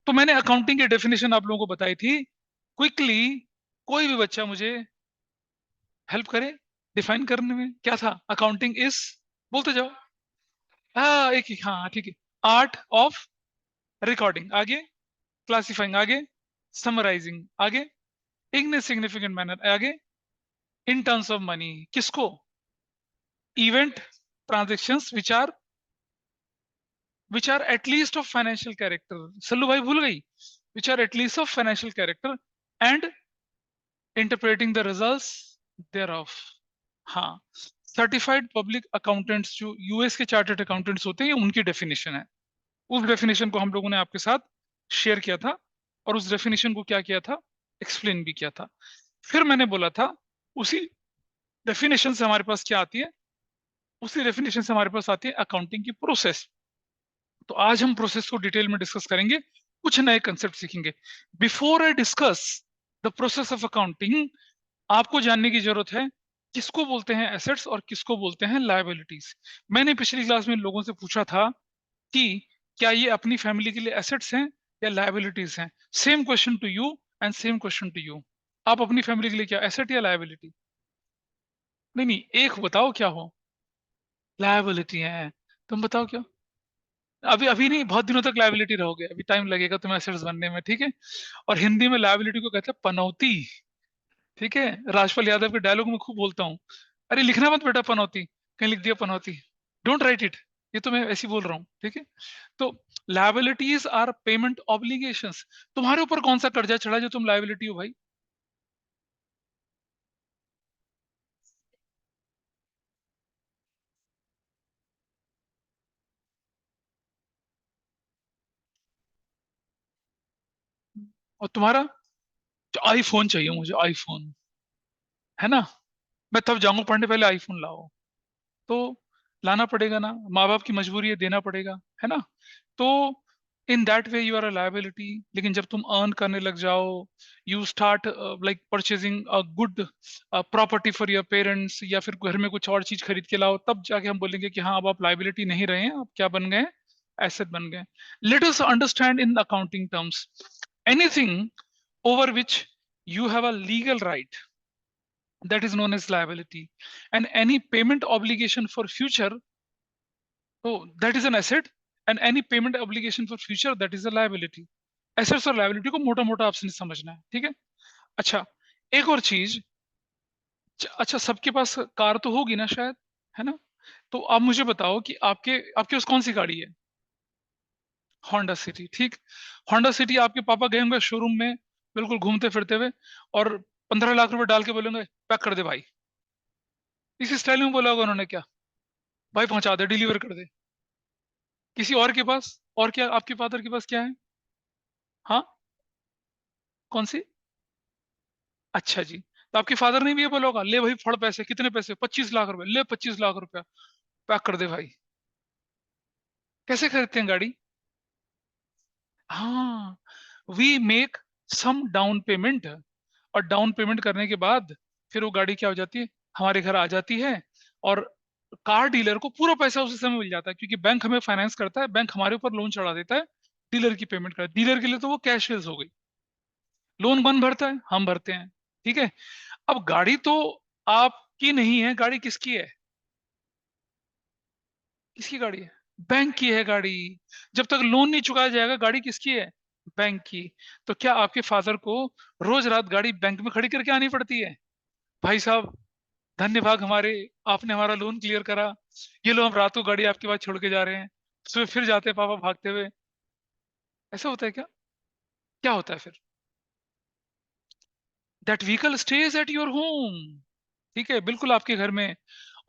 तो मैंने अकाउंटिंग की डेफिनेशन आप लोगों को बताई थी। क्विकली कोई भी बच्चा मुझे हेल्प करे डिफाइन करने में, क्या था अकाउंटिंग इज, बोलते जाओ। हाँ एक ही, हाँ ठीक है। आर्ट ऑफ रिकॉर्डिंग आगे, क्लासिफाइंग आगे, समराइजिंग आगे, इन ए सिग्निफिकेंट मैनर आगे, इन टर्म्स ऑफ मनी किसको, event transactions which are at least of financial character, Sallu भाई भूल गई, which are at least of financial character and interpreting the results thereof. हाँ, certified public accountants जो US के chartered accountants होते हैं, ये उनकी डेफिनेशन है। उस डेफिनेशन को हम लोगों ने आपके साथ शेयर किया था, और उस डेफिनेशन को क्या किया था, एक्सप्लेन भी किया था। फिर मैंने बोला था उसी डेफिनेशन से हमारे पास क्या आती है, उसी डेफिनेशन से हमारे पास आती है अकाउंटिंग की प्रोसेस। तो आज हम प्रोसेस को डिटेल में डिस्कस करेंगे, कुछ नए कंसेप्ट सीखेंगे। Before I discuss the process of accounting, आपको जानने की जरूरत है किसको बोलते हैं एसेट्स और किसको बोलते हैं लायबिलिटीज। मैंने पिछली क्लास में लोगों से पूछा था कि क्या ये अपनी फैमिली के लिए एसेट्स हैं या लायबिलिटीज हैं। Same question to you and same question to you. आप अपनी फैमिली के लिए क्या एसेट या लायबिलिटी? नहीं नहीं, एक बताओ क्या हो, लायबिलिटी है। तुम बताओ क्या? अभी अभी नहीं, बहुत दिनों तक लायबिलिटी रहोगे, अभी टाइम लगेगा तुम्हें एसेट्स बनने में, ठीक है। और हिंदी में लायबिलिटी को कहते हैं पनौती, ठीक है। राजपाल यादव के डायलॉग में खूब बोलता हूँ, अरे लिखना मत बेटा पनौती, कहीं लिख दिया पनौती, डोंट राइट इट। ये तो मैं ऐसे ही बोल रहा हूँ, ठीक है। तो लायबिलिटीज आर पेमेंट ऑब्लिगेशंस। तुम्हारे ऊपर कौन सा कर्जा चढ़ा जो तुम लायबिलिटी हो भाई? और तुम्हारा, आईफोन चाहिए मुझे, आईफोन, है ना। मैं तब जाऊंगा पढ़ने, पहले आईफोन लाओ। तो लाना पड़ेगा ना, माँ बाप की मजबूरी है, देना पड़ेगा, है ना। तो in that way you are a liability. लेकिन जब तुम अर्न करने लग जाओ, you start like purchasing a good property for your parents, या फिर घर में कुछ और चीज खरीद के लाओ, तब जाके हम बोलेंगे कि हाँ अब आप लायबिलिटी नहीं रहे हैं, आप क्या बन गए, एसेट बन गए। Let us understand in accounting terms, anything over which you have a legal right, that is known as liability, and any payment obligation for future, oh that is an asset, and any payment obligation for future, that is a liability। Assets और liability को मोटा मोटा आपसे समझना है, ठीक है। अच्छा, एक और चीज, अच्छा सबके पास कार तो होगी ना शायद, है ना। तो आप मुझे बताओ कि आपके आपके पास कौन सी गाड़ी है? होंडा सिटी, ठीक। होंडा सिटी आपके पापा गए होंगे शोरूम में, बिल्कुल घूमते फिरते हुए, और 15 लाख रुपए डाल के बोलेंगे पैक कर दे भाई। इसी स्टाइल में बोला होगा उन्होंने क्या, भाई पहुंचा दे, डिलीवर कर दे। किसी और के पास, और क्या आपके फादर के पास क्या है? हाँ, कौन सी? अच्छा जी, तो आपके फादर ने भी ये बोला होगा, ले भाई फड़ पैसे, कितने पैसे, 25 लाख रुपए, ले 25 लाख रुपया, पैक कर दे भाई। कैसे खरीदते हैं गाड़ी? हाँ, we make some down payment, और डाउन पेमेंट करने के बाद फिर वो गाड़ी क्या हो जाती है, हमारे घर आ जाती है। और कार डीलर को पूरा पैसा उसी समय मिल जाता है, क्योंकि बैंक हमें फाइनेंस करता है, बैंक हमारे ऊपर लोन चढ़ा देता है, डीलर की पेमेंट कर, डीलर के लिए तो वो कैश सेल्स हो गई। लोन कौन भरता है? हम भरते हैं, ठीक है। अब गाड़ी तो आपकी नहीं है, गाड़ी किसकी है? किसकी गाड़ी है? बैंक की है गाड़ी। जब तक लोन नहीं चुकाया जाएगा, गाड़ी किसकी है? बैंक की। तो क्या आपके फादर को रोज रात गाड़ी बैंक में खड़ी करके आनी पड़ती है, भाई साहब धन्य भाग हमारे, आपने हमारा लोन क्लियर करा, ये लो हम रात को गाड़ी आपके पास छोड़ के जा रहे हैं, सुबह फिर जाते हैं पापा भागते हुए? ऐसा होता है क्या? क्या होता है फिर? That vehicle stage at your home, ठीक है, बिल्कुल आपके घर में।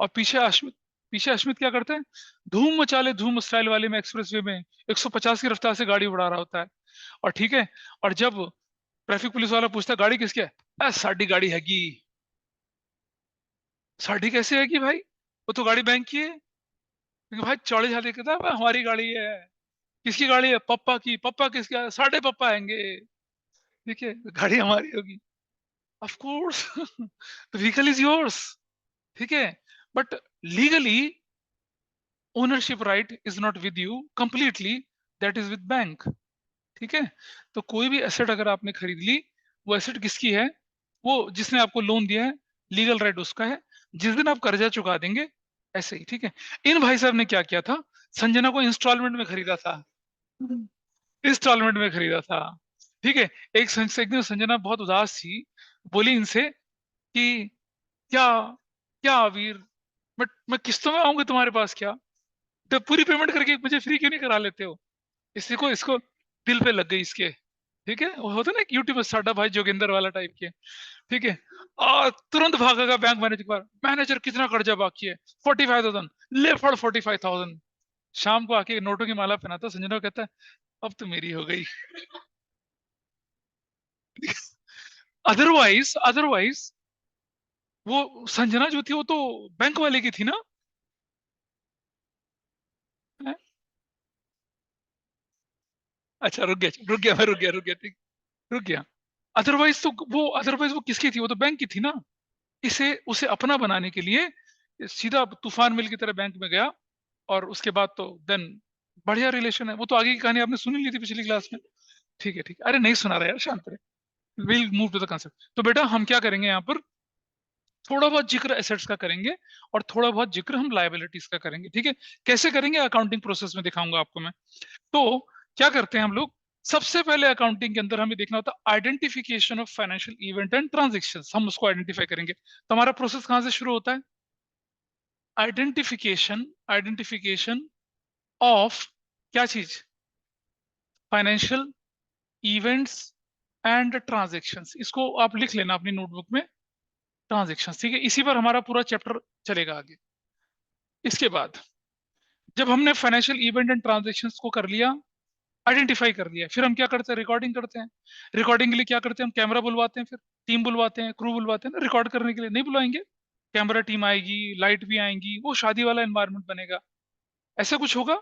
और पीछे अश्मित क्या करते हैं, धूम मचा ले धूम स्टाइल वाले में एक्सप्रेसवे में 150 की रफ्तार से गाड़ी उड़ा रहा होता है। और ठीक है, और जब ट्रैफिक पुलिस वाला पूछता है गाड़ी किसकी है, साडी गाड़ी हैगी। साडी कैसे हैगी भाई, वो तो गाड़ी बैंक की है। क्योंकि भाई चौड़े झाले कहता है हमारी गाड़ी है। किसकी गाड़ी है? पप्पा की। पप्पा किसका? साढ़े पप्पा आएंगे, ठीक है, गाड़ी हमारी होगी। Of course the vehicle is yours, ठीक है। But legally ownership right is not with you completely, that is with bank, ठीक है। तो कोई भी एसेट अगर आपने खरीद ली, वो एसेट किसकी है? वो जिसने आपको लोन दिया है, लीगल राइट उसका है। जिस दिन आप कर्जा चुका देंगे, ऐसे ही, ठीक है। इन भाई साहब ने क्या किया था, संजना को इंस्टॉलमेंट में खरीदा था, इंस्टॉलमेंट में खरीदा था, ठीक है। एक दिन संजना बहुत उदास थी, बोली इनसे कि क्या, क्या वीर, मैं किस्तों में आऊंगी तुम्हारे पास क्या? तो पूरी पेमेंट करके मुझे फ्री क्यों नहीं करा लेते हो? इसको इसको दिल पे लग गई इसके, ठीक है। वो होता ना एक यूट्यूब में साडा भाई जोगिंदर वाला टाइप के, ठीक है। और तुरंत भागेगा बैंक मैनेजर के पास, मैनेजर कितना कर्जा बाकी है? 45,000, ले फड़ 45,000। शाम को आके नोटों की माला पहनाता, संजना को कहता है अब तो मेरी हो गई। अदरवाइज अदरवाइज वो संजना जो थी वो तो बैंक वाले की थी ना। हैं? अच्छा रुक गया मैं, रुक गया, ठीक, रुक गया। अदरवाइज वो किसकी थी? वो तो बैंक की थी ना। इसे उसे अपना बनाने के लिए सीधा तूफान मिल की तरह बैंक में गया, और उसके बाद तो देन बढ़िया रिलेशन है। वो तो आगे की कहानी आपने सुनी ली थी पिछली क्लास में। ठीक है, ठीक है। अरे नहीं सुना रहा यार, शांत रहे। Will move to the concept. तो बेटा हम क्या करेंगे यहाँ पर, थोड़ा बहुत जिक्र एसेट्स का करेंगे, और थोड़ा बहुत जिक्र हम लायबिलिटीज का करेंगे, ठीक है। कैसे करेंगे, अकाउंटिंग प्रोसेस में दिखाऊंगा आपको मैं। तो क्या करते हैं हम लोग, सबसे पहले अकाउंटिंग के अंदर हमें देखना होता है identification of financial event and transactions, हम उसको आइडेंटिफाई करेंगे। तो हमारा प्रोसेस कहां से शुरू होता है? आइडेंटिफिकेशन ऑफ क्या चीज? Financial events and transactions. इसको आप लिख लेना अपनी नोटबुक में, ट्रांजेक्शंस, ठीक है। इसी पर हमारा पूरा चैप्टर चलेगा आगे। इसके बाद जब हमने फाइनेंशियल इवेंट एंड ट्रांजेक्शंस को कर लिया, आइडेंटिफाई कर लिया, फिर हम क्या करते हैं, रिकॉर्डिंग करते हैं। रिकॉर्डिंग के लिए क्या करते हैं, हम कैमरा बुलवाते हैं, फिर टीम बुलवाते हैं, क्रू बुलवाते हैं ना। रिकॉर्ड करने के लिए नहीं बुलाएंगे, कैमरा टीम आएगी, लाइट भी आएंगी, वो शादी वाला एनवायरनमेंट बनेगा, ऐसा कुछ होगा।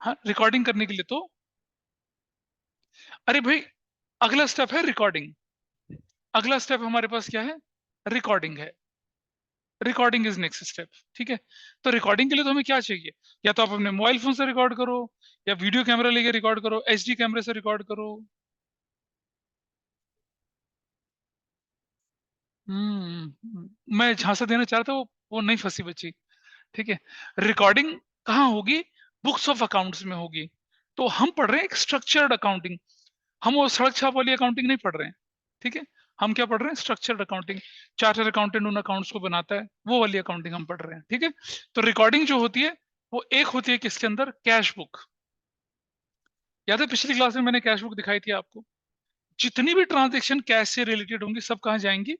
हाँ, रिकॉर्डिंग करने के लिए तो, अरे भाई, अगला स्टेप है रिकॉर्डिंग। अगला स्टेप हमारे पास क्या है? रिकॉर्डिंग है। रिकॉर्डिंग इज नेक्स्ट स्टेप, ठीक है। तो रिकॉर्डिंग के लिए तो हमें क्या चाहिए, या तो आप अपने मोबाइल फोन से रिकॉर्ड करो, या वीडियो कैमरा लेके रिकॉर्ड करो, एचडी कैमरे से रिकॉर्ड करो। मैं झांसा देना चाह रहा था, वो नहीं फंसी बच्ची, ठीक है। रिकॉर्डिंग कहाँ होगी? बुक्स ऑफ अकाउंट्स में होगी। तो हम पढ़ रहे हैं एक स्ट्रक्चर्ड अकाउंटिंग, हम वो सड़क छाप वाली अकाउंटिंग नहीं पढ़ रहे हैं, ठीक है। हम क्या पढ़ रहे हैं? Structured accounting. चार्टर अकाउंटेंट उन अकाउंट्स को बनाता है, वो वाली अकाउंटिंग हम पढ़ रहे हैं, ठीक है। तो रिकॉर्डिंग जो होती है, वो एक होती है किसके अंदर? Cash book. याद है पिछली क्लास में मैंने कैश बुक दिखाई थी आपको? जितनी भी ट्रांजेक्शन कैश से रिलेटेड होंगी, सब कहाँ जाएंगी?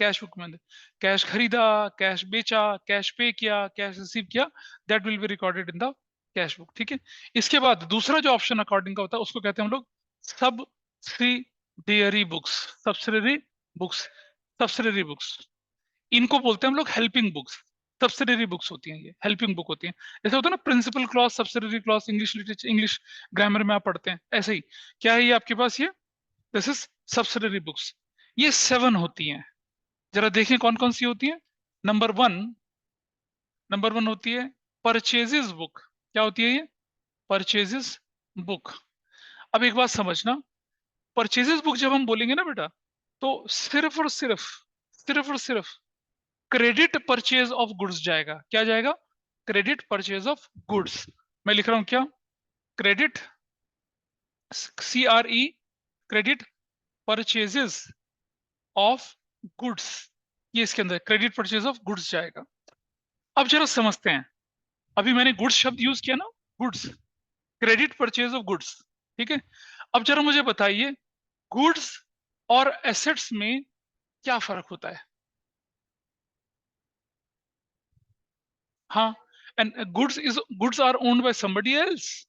कैश बुक में अंदर। कैश खरीदा, कैश बेचा, कैश पे किया, कैश रिसीव किया, that will be recorded in the cash book, ठीक है। इसके बाद दूसरा जो ऑप्शन अकॉर्डिंग का होता है, उसको कहते हैं हम लोग subsidiary books. Subsidiary books, subsidiary books, इनको बोलते हैं हम लोग हेल्पिंग बुक्स। सब्सिडरी बुक्स होती हैं, ये हेल्पिंग बुक होती हैं। जैसे होता है ना principal clause, subsidiary clause, English literature, English grammar में आप पढ़ते हैं, ऐसे ही। क्या है ये आपके पास? ये दिस इज सब्सिडरी बुक्स। ये 7 होती हैं। जरा देखें कौन कौन सी होती है। नंबर वन, नंबर वन होती है परचेजेस बुक। क्या होती है ये? Purchases book. अब एक बात समझना, परचेजेस बुक जब हम बोलेंगे ना बेटा, तो सिर्फ और सिर्फ क्रेडिट परचेज ऑफ गुड्स जाएगा। क्या जाएगा? Credit purchase of goods. मैं लिख रहा हूं क्या? Credit, CRE, credit purchases of goods. ये इसके अंदर क्रेडिट परचेज ऑफ गुड्स जाएगा। अब जरा समझते हैं, अभी मैंने गुड्स शब्द यूज किया ना, goods, credit purchase of goods, ठीक है। अब जरा मुझे बताइए, गुड्स और एसेट्स में क्या फर्क होता है? हाँ, and goods are owned by somebody else.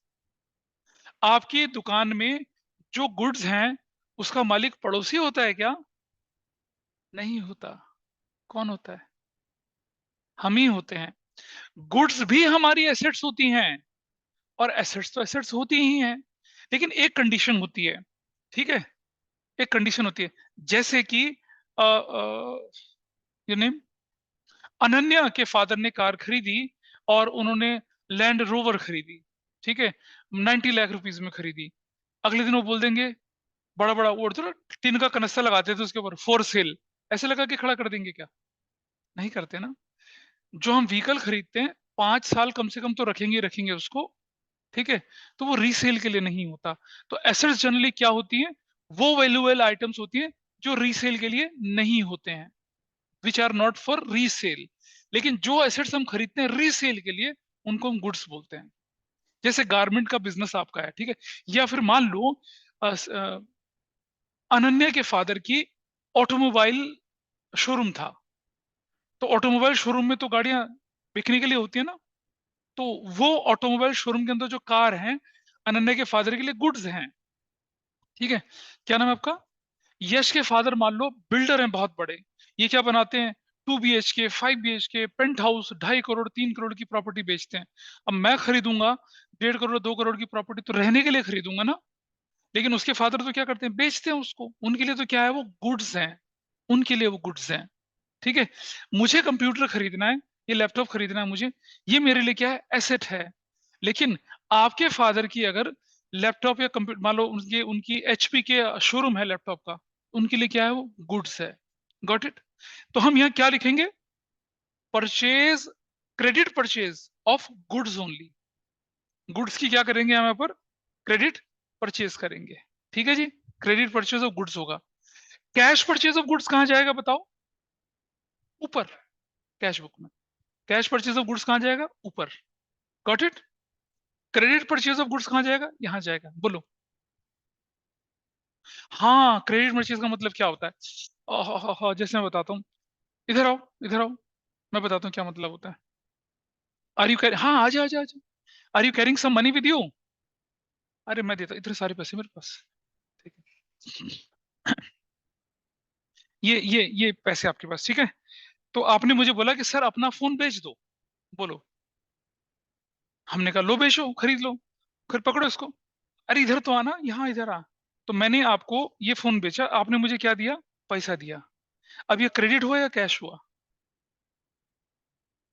आपकी दुकान में जो गुड्स हैं, उसका मालिक पड़ोसी होता है क्या? नहीं होता। कौन होता है? हम ही होते हैं। गुड्स भी हमारी एसेट्स होती हैं, और एसेट्स तो एसेट्स होती ही हैं, लेकिन एक कंडीशन होती है, ठीक है। एक कंडीशन होती है, जैसे कि ये नेम, अनन्या के फादर ने कार खरीदी, और उन्होंने लैंड रोवर खरीदी, ठीक है, 90 लाख रुपीज में खरीदी। अगले दिन वो बोल देंगे, बड़ा बड़ा वो तो टीन का कनस्तर लगाते थे उसके ऊपर, फॉर सेल, ऐसे लगा के खड़ा कर देंगे क्या? नहीं करते ना। जो हम व्हीकल खरीदते हैं 5 साल कम से कम तो रखेंगे ही रखेंगे उसको, ठीक है, तो वो रीसेल के लिए नहीं होता। तो एसेट्स जनरली क्या होती है, वो वैल्यूएबल आइटम्स होती है जो रीसेल के लिए नहीं होते हैं, which are not for resale. लेकिन जो एसेट्स हम खरीदते हैं रीसेल के लिए, उनको हम गुड्स बोलते हैं। जैसे गारमेंट का बिजनेस आपका है, ठीक है, या फिर मान लो अनन्या के फादर की ऑटोमोबाइल शोरूम था, तो ऑटोमोबाइल शोरूम में तो गाड़ियां बिकने के लिए होती है ना, तो वो ऑटोमोबाइल शोरूम के अंदर जो कार हैं अनन्या के फादर के लिए गुड्स हैं, ठीक है। क्या नाम है आपका? यश के फादर मान लो बिल्डर हैं बहुत बड़े, ये क्या बनाते हैं, 2 BHK 5 BHK penthouse, 2.5 crore 3 crore की प्रॉपर्टी बेचते हैं। अब मैं खरीदूंगा 1.5 करोड़ 2 करोड़ की प्रॉपर्टी, तो रहने के लिए खरीदूंगा ना, लेकिन उसके फादर तो क्या करते हैं, बेचते हैं उसको, उनके लिए तो क्या है, वो गुड्स हैं, उनके लिए वो गुड्स हैं, ठीक है। मुझे कंप्यूटर खरीदना है, ये लैपटॉप खरीदना है मुझे, ये मेरे लिए क्या है, एसेट है। लेकिन आपके फादर की अगर लैपटॉप या कंप्यूटर मान लो, उनकी उनकी एचपी के शोरूम है लैपटॉप का, उनके लिए क्या है, वो गुड्स है। Got it? तो हम यहाँ क्या लिखेंगे, purchase, credit purchase of goods only. Goods की क्या करेंगे हम यहाँ पर, क्रेडिट परचेज करेंगे, ठीक है जी। क्रेडिट परचेज ऑफ गुड्स होगा। कैश परचेज ऑफ गुड्स कहाँ जाएगा बताओ, ऊपर, कैश बुक में। कैश परचेज ऑफ गुड्स कहाँ जाएगा, ऊपर। Got it? Credit purchase of goods कहाँ जाएगा, यहाँ जाएगा, बोलो। हाँ, क्रेडिट परचेज का मतलब क्या होता है, जैसे मैं बताता हूँ, इधर आओ, इधर आओ, मैं बताता हूँ क्या मतलब होता है। आर यू कैर हाँ, आजा आजा आजा। Are you carrying some money with you? अरे मैं देता, इतने सारे पैसे मेरे पास, ठीक है। ये पैसे आपके पास, ठीक है। तो आपने मुझे बोला कि सर अपना फोन बेच दो, बोलो। हमने कहा लो बेचो, खरीद लो, फिर पकड़ो इसको। अरे इधर तो आना, यहाँ इधर आ। तो मैंने आपको ये फोन बेचा, आपने मुझे क्या दिया, पैसा दिया। अब ये क्रेडिट हुआ या कैश हुआ?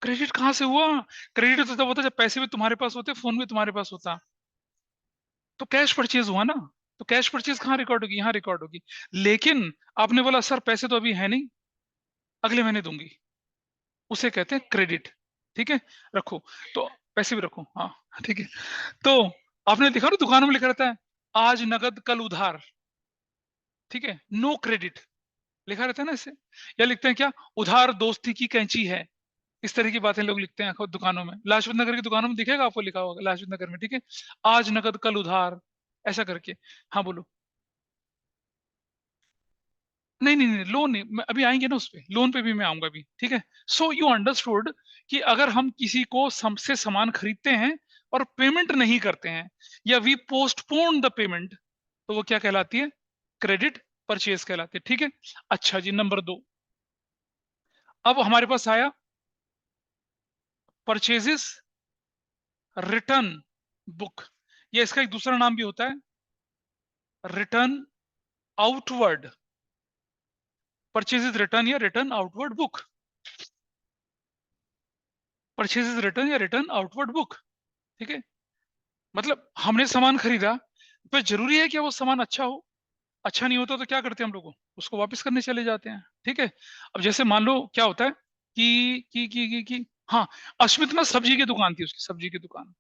क्रेडिट कहाँ से हुआ? क्रेडिट तो तब होता जब पैसे भी तुम्हारे पास होते, फोन भी तुम्हारे पास होता। तो कैश परचेज हुआ ना। तो कैश परचेज कहाँ रिकॉर्ड होगी, यहाँ रिकॉर्ड होगी। लेकिन आपने बोला सर पैसे तो अभी है नहीं, अगले महीने दूंगी, उसे कहते हैं क्रेडिट, ठीक है। रखो, तो पैसे भी रखो, हाँ, ठीक है। तो आपने देखा ना दुकानों में लिखा रहता है, आज नगद कल उधार, ठीक है, नो क्रेडिट लिखा रहता है ना इससे। या लिखते हैं क्या, उधार दोस्ती की कैंची है, इस तरह की बातें लोग लिखते हैं खुद दुकानों में। लाजपत नगर की दुकानों में दिखेगा आपको लिखा होगा लाजपत नगर में, ठीक है, आज नगद कल उधार, ऐसा करके। हाँ बोलो। नहीं नहीं नहीं, लोन नहीं, अभी आएंगे ना उस पे, लोन पे भी मैं आऊंगा अभी, ठीक है। सो यू अंडरस्टूड कि अगर हम किसी को से सामान खरीदते हैं और पेमेंट नहीं करते हैं, या वी पोस्टपोन द पेमेंट, तो वो क्या कहलाती है, क्रेडिट परचेज कहलाती है, ठीक है। अच्छा जी, नंबर 2, अब हमारे पास आया परचेजेस रिटर्न बुक, या इसका एक दूसरा नाम भी होता है रिटर्न आउटवर्ड, परचेजेस रिटर्न या return outward book, purchases return या रिटर्न आउटवर्ड बुक, ठीक है। मतलब हमने सामान खरीदा, तो जरूरी है कि वो सामान अच्छा हो, अच्छा नहीं होता तो क्या करते हैं हम लोग, उसको वापस करने चले जाते हैं, ठीक है। अब जैसे मान लो क्या होता है कि हाँ, अश्मित में सब्जी की दुकान थी, उसकी सब्जी की दुकान,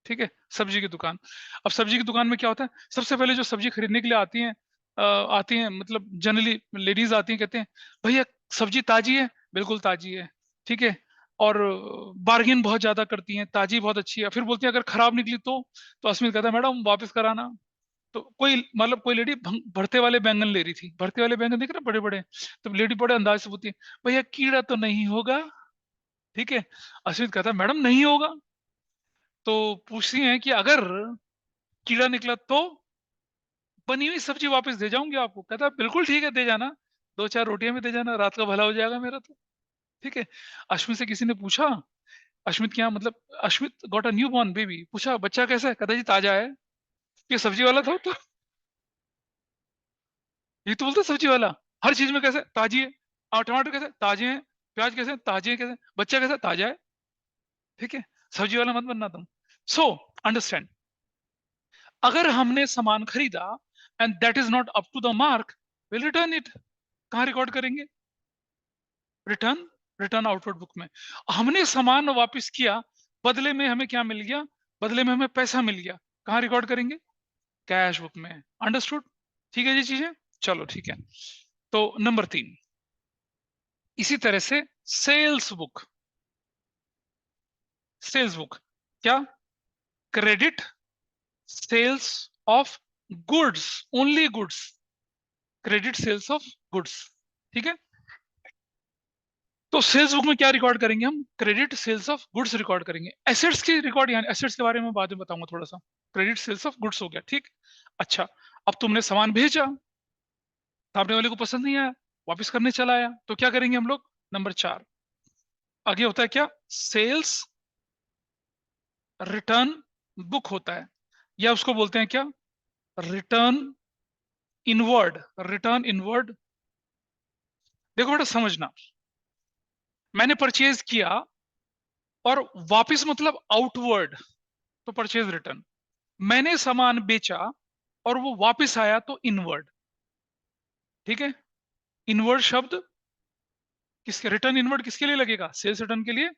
ठीक है, सब्जी की दुकान। अब सब्जी की दुकान में क्या होता है, सबसे पहले जो सब्जी खरीदने के लिए आती हैं, आती हैं मतलब जनरली लेडीज आती हैं, कहते हैं भैया सब्जी ताजी है, बिल्कुल ताजी है, ठीक है। और बार्गेन बहुत ज्यादा करती हैं, ताजी बहुत अच्छी है, फिर बोलती है अगर खराब निकली तो अस्मित कहता है मैडम वापस कराना। तो कोई मतलब कोई लेडी भरते वाले बैंगन ले रही थी, भरते वाले बैंगन देख रहे बड़े बड़े, तो लेडी बड़े अंदाज से पूछती है भैया कीड़ा तो नहीं होगा, ठीक है। अस्मित कहता है मैडम नहीं होगा। तो पूछती हैं कि अगर कीड़ा निकला तो बनी हुई सब्जी वापस दे जाऊंगी आपको, कहता है बिल्कुल ठीक है दे जाना, 2-4 रोटियां भी दे जाना, रात का भला हो जाएगा मेरा तो, ठीक है। अश्मित से किसी ने पूछा, अश्मित क्या मतलब, Ashmit got a new born baby, पूछा बच्चा कैसा है, कहता जी ताजा है। ये सब्जी वाला था तो ये तो बोलता सब्जी वाला, हर चीज में कैसे ताजी है, और टमाटर कैसे ताजे हैं, प्याज कैसे ताजे हैं, कैसे बच्चा कैसे ताजा है, ठीक है। सब्जी वाला मत बनना तुम। सो अंडरस्टैंड, अगर हमने सामान खरीदा and that is not up to the mark, will return it. कहाँ रिकॉर्ड करेंगे? रिटर्न, रिटर्न आउटवर्ड बुक में। हमने सामान वापस किया, बदले में हमें क्या मिल गया? बदले में हमें पैसा मिल गया। कहाँ रिकॉर्ड करेंगे? कैश बुक में। अंडरस्टूड? ठीक है जी चीजें। चलो ठीक है। तो नंबर 3, इसी तरह से सेल्स बुक। सेल्स बुक क्या? Credit sales of goods, only goods, credit sales of goods. ठीक है। तो सेल्स बुक में क्या रिकॉर्ड करेंगे हम? Credit sales of goods record करेंगे। एसेट्स की रिकॉर्ड, यानी एसेट्स के बारे में बाद में बताऊंगा थोड़ा सा। क्रेडिट सेल्स ऑफ गुड्स हो गया, ठीक। अच्छा, अब तुमने सामान भेजा, सामने वाले को पसंद नहीं आया, वापस करने चला आया, तो क्या करेंगे हम लोग? नंबर 4 आगे होता है क्या? सेल्स रिटर्न बुक होता है, या उसको बोलते हैं क्या? Return inward. Return inward. देखो बेटा समझना, मैंने परचेज किया और वापस मतलब आउटवर्ड, तो परचेज रिटर्न। मैंने सामान बेचा और वो वापस आया, तो इनवर्ड। ठीक है। इनवर्ड शब्द किसके, रिटर्न इनवर्ड किसके लिए लगेगा? सेल्स रिटर्न के लिए।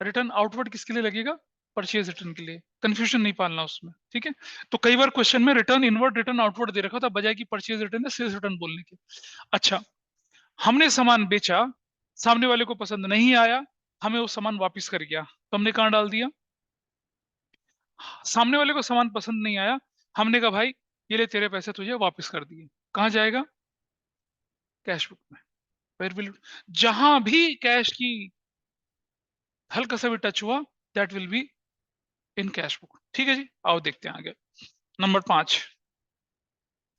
रिटर्न आउटवर्ड किसके लिए लगेगा? परचेज रिटर्न के लिए। कंफ्यूजन नहीं पालना उसमें, ठीक है। तो कई बार क्वेश्चन में रिटर्न इनवर्ड रिटर्न आउटवर्ड दे रखा था, बजाय कि परचेज रिटर्न या सेल्स रिटर्न बोलने के। अच्छा, हमने सामान बेचा, सामने वाले को पसंद नहीं आया, हमें वो सामान वापस कर गया, तो हमने कहाँ डाल दिया? सामने वाले को सामान पसंद नहीं आया, हमने कहा भाई ये ले तेरे पैसे, तुझे वापस कर दिए। कहाँ जाएगा? कैश बुक में। वेर विल, जहां भी कैश की हल्का सा भी टच हुआ, that will be in cash book. ठीक है जी, आओ देखते हैं आगे। नंबर 5,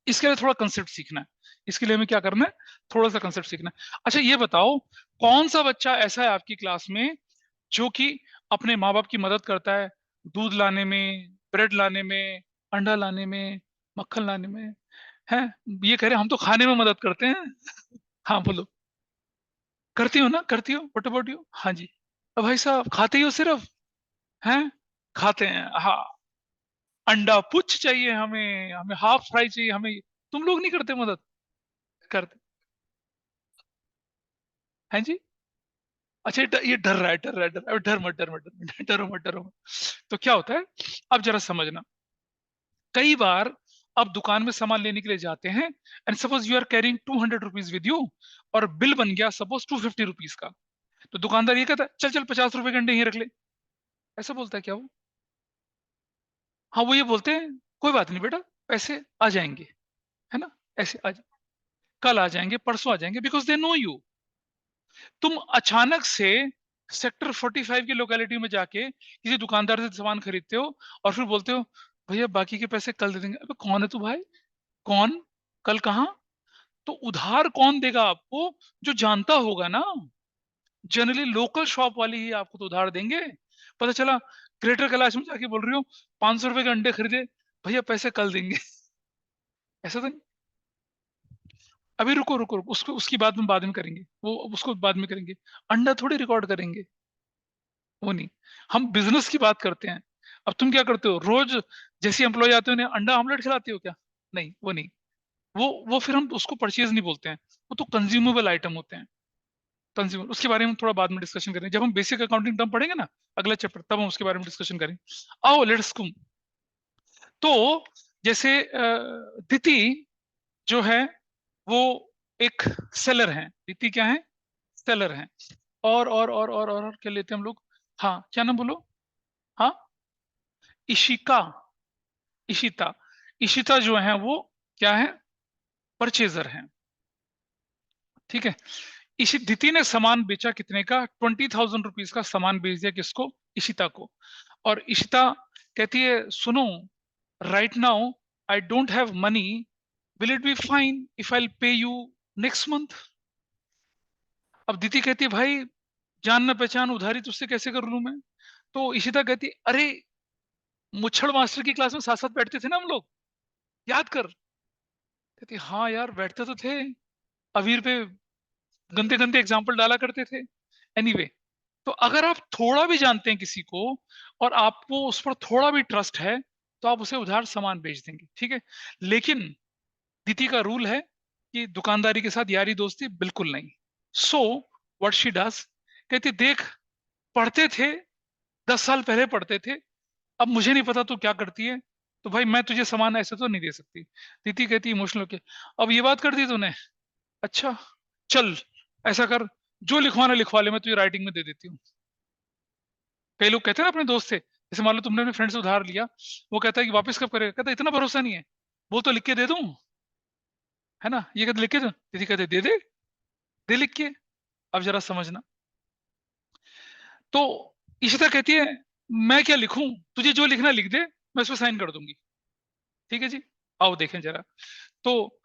इसके लिए थोड़ा कंसेप्ट सीखना है। इसके लिए हमें क्या करना है? थोड़ा सा कंसेप्ट सीखना है। अच्छा ये बताओ, कौन सा बच्चा ऐसा है आपकी क्लास में जो कि अपने माँ बाप की मदद करता है, दूध लाने में, ब्रेड लाने में, अंडा लाने में, मक्खन लाने में? है, ये कह रहे हम तो खाने में मदद करते हैं। हाँ बोलो। करती हो ना? करती हो? What about you? हाँ जी। अब भाई साहब खाते ही हो सिर्फ? हैं? खाते हैं, हाँ। अंडा पुच्छ चाहिए हमें, हमें हाफ फ्राई चाहिए हमें। तुम लोग नहीं करते मदद? करते हैं जी। अच्छा ये डर रहा है, डर रहा है, डर, अबे डर मत, डर मत, डर मत, डरो मत, डरो मत। तो क्या होता है, अब जरा समझना। कई बार आप दुकान में सामान लेने के लिए जाते हैं, and suppose you are carrying 200 rupees with you, और बिल बन गया सपोज 250 रुपीज का। तो दुकानदार ये कहता है चल चल 50 रुपए के अंडे ही रख ले। ऐसा बोलता है क्या वो? हाँ वो ये बोलते हैं कोई बात नहीं बेटा, पैसे आ जाएंगे, है ना, ऐसे आज, कल आ जाएंगे, परसों आ जाएंगे, बिकॉज दे नो यू। तुम अचानक से सेक्टर 45 की लोकेलिटी में जाके किसी दुकानदार से सामान खरीदते हो, और फिर बोलते हो भैया बाकी के पैसे कल दे देंगे। अबे कौन है तू भाई? कौन? कल कहाँ? तो उधार कौन देगा आपको? जो जानता होगा ना। जनरली लोकल शॉप वाले ही आपको तो उधार देंगे। पता चला ग्रेटर कैलाश में जाके बोल रही हो 500 रुपए के अंडे खरीदे, भैया पैसे कल देंगे। ऐसा तो नहीं। अभी रुको रुको रुको, उसको उसकी बात में बाद में करेंगे, वो उसको बाद में करेंगे। अंडा थोड़ी रिकॉर्ड करेंगे, वो नहीं। हम बिजनेस की बात करते हैं। अब तुम क्या करते हो रोज? जैसे एम्प्लॉय आते हो उन्हें अंडा ऑमलेट खिलाते हो क्या? नहीं, वो नहीं। वो फिर हम उसको परचेज नहीं बोलते हैं, वो तो कंज्यूमेबल आइटम होते हैं। कंज्यूमर, उसके बारे में थोड़ा बाद में डिस्कशन करेंगे, जब हम बेसिक अकाउंटिंग टर्म पढ़ेंगे ना, अगला चैप्टर, तब हम उसके बारे में डिस्कशन करेंगे। आओ लेट्स कम। तो जैसे दीति जो है वो एक सेलर है। दीति क्या है? सेलर है। और क्या लेते हैं हम लोग? हाँ क्या नाम बोलो? हाँ, इशिका, इशिता। इशिता जो है वो क्या है? परचेजर है। ठीक है। इशिदिति ने सामान बेचा कितने का? 20,000 रुपीज का सामान बेच दिया, किसको? इशिता को। और इशिता कहती है सुनो, right now I don't have money, will it be fine if I पे यू नेक्स्ट मंथ? अब दीदी कहती है भाई जान न पहचान उधारी तुझसे कैसे कर लूं मैं? तो इशिता कहती है अरे मुच्छड़ मास्टर की क्लास में साथ साथ बैठते थे ना हम लोग, याद कर। कहती है, हाँ यार बैठते तो थे, अवीर पे गंदे गंदे एग्जाम्पल डाला करते थे। एनीवे anyway, तो अगर आप थोड़ा भी जानते हैं किसी को और आपको उस पर थोड़ा भी ट्रस्ट है, तो आप उसे उधार सामान बेच देंगे, ठीक है। लेकिन दीदी का रूल है कि दुकानदारी के साथ यारी दोस्ती बिल्कुल नहीं। सो व्हाट शी डज, कहती देख, पढ़ते थे, 10 साल पहले पढ़ते थे, अब मुझे नहीं पता तू क्या करती है, तो भाई मैं तुझे सामान ऐसे तो नहीं दे सकती। दीदी कहती इमोशनल के, अब ये बात कर दी तूने, अच्छा चल ऐसा कर, जो लिखवाना लिखवा ले, मैं तुझे राइटिंग में दे देती हूँ। कई लोग कहते हैं ना अपने दोस्त से, जैसे मान लो तुमने अपने फ्रेंड से उधार लिया, वो कहता है कि वापस कब करेगा, कहता है इतना भरोसा नहीं है, बोल तो लिख के दे दूं, है ना, ये कहते लिख के दो, दीदी कहते दे दे, दे लिख के। अब जरा समझना। तो इशिता कहती है मैं क्या लिखूं, तुझे जो लिखना लिख दे, मैं उस पर साइन कर दूंगी। ठीक है जी, आओ देखें जरा। तो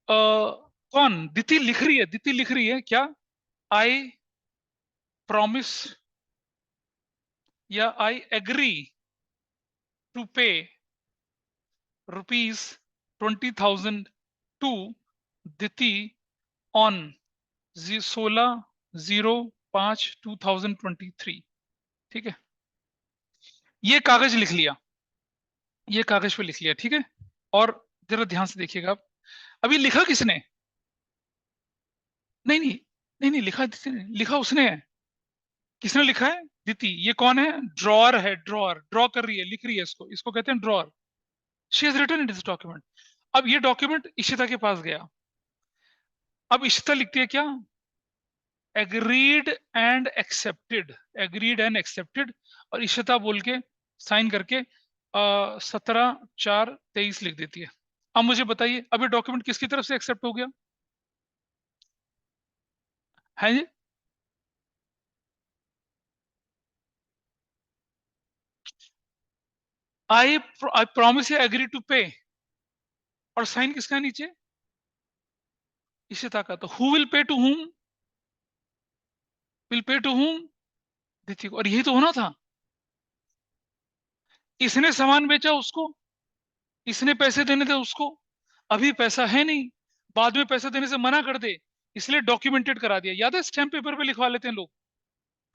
कौन, दिति लिख रही है, दिति लिख रही है क्या, आई प्रॉमिस या आई एग्री टू पे ₹20,000 टू दिति ऑन 16/05/2023। ठीक है, ये कागज लिख लिया, ये कागज पे लिख लिया, ठीक है। और जरा ध्यान से देखिएगा आप, अभी लिखा किसने, नहीं नहीं नहीं नहीं, लिखा लिखा उसने है। किसने लिखा है, दीति। ये कौन है, ड्रॉअर है, ड्रॉअर, ड्रॉ कर रही है, लिख रही है, इसको इसको कहते हैं drawer. She has written in this document. अब ये डॉक्यूमेंट इशिता के पास गया, अब इशिता लिखती है क्या, agreed and accepted, agreed and accepted, और इशिता बोल के साइन करके 17/4/23 लिख देती है। अब मुझे बताइए, अब ये डॉक्यूमेंट किसकी तरफ से एक्सेप्ट हो गया है जी, I I promise agree to pay, और साइन किसका है नीचे, इशिता का। तो who will pay to whom, will pay to whom, Diti को। और यही तो होना था, इसने सामान बेचा उसको, इसने पैसे देने थे उसको, अभी पैसा है नहीं, बाद में पैसे देने से मना कर दे, इसलिए डॉक्यूमेंटेड करा दिया। याद है स्टैम्प पेपर पे लिखवा लेते हैं लोग,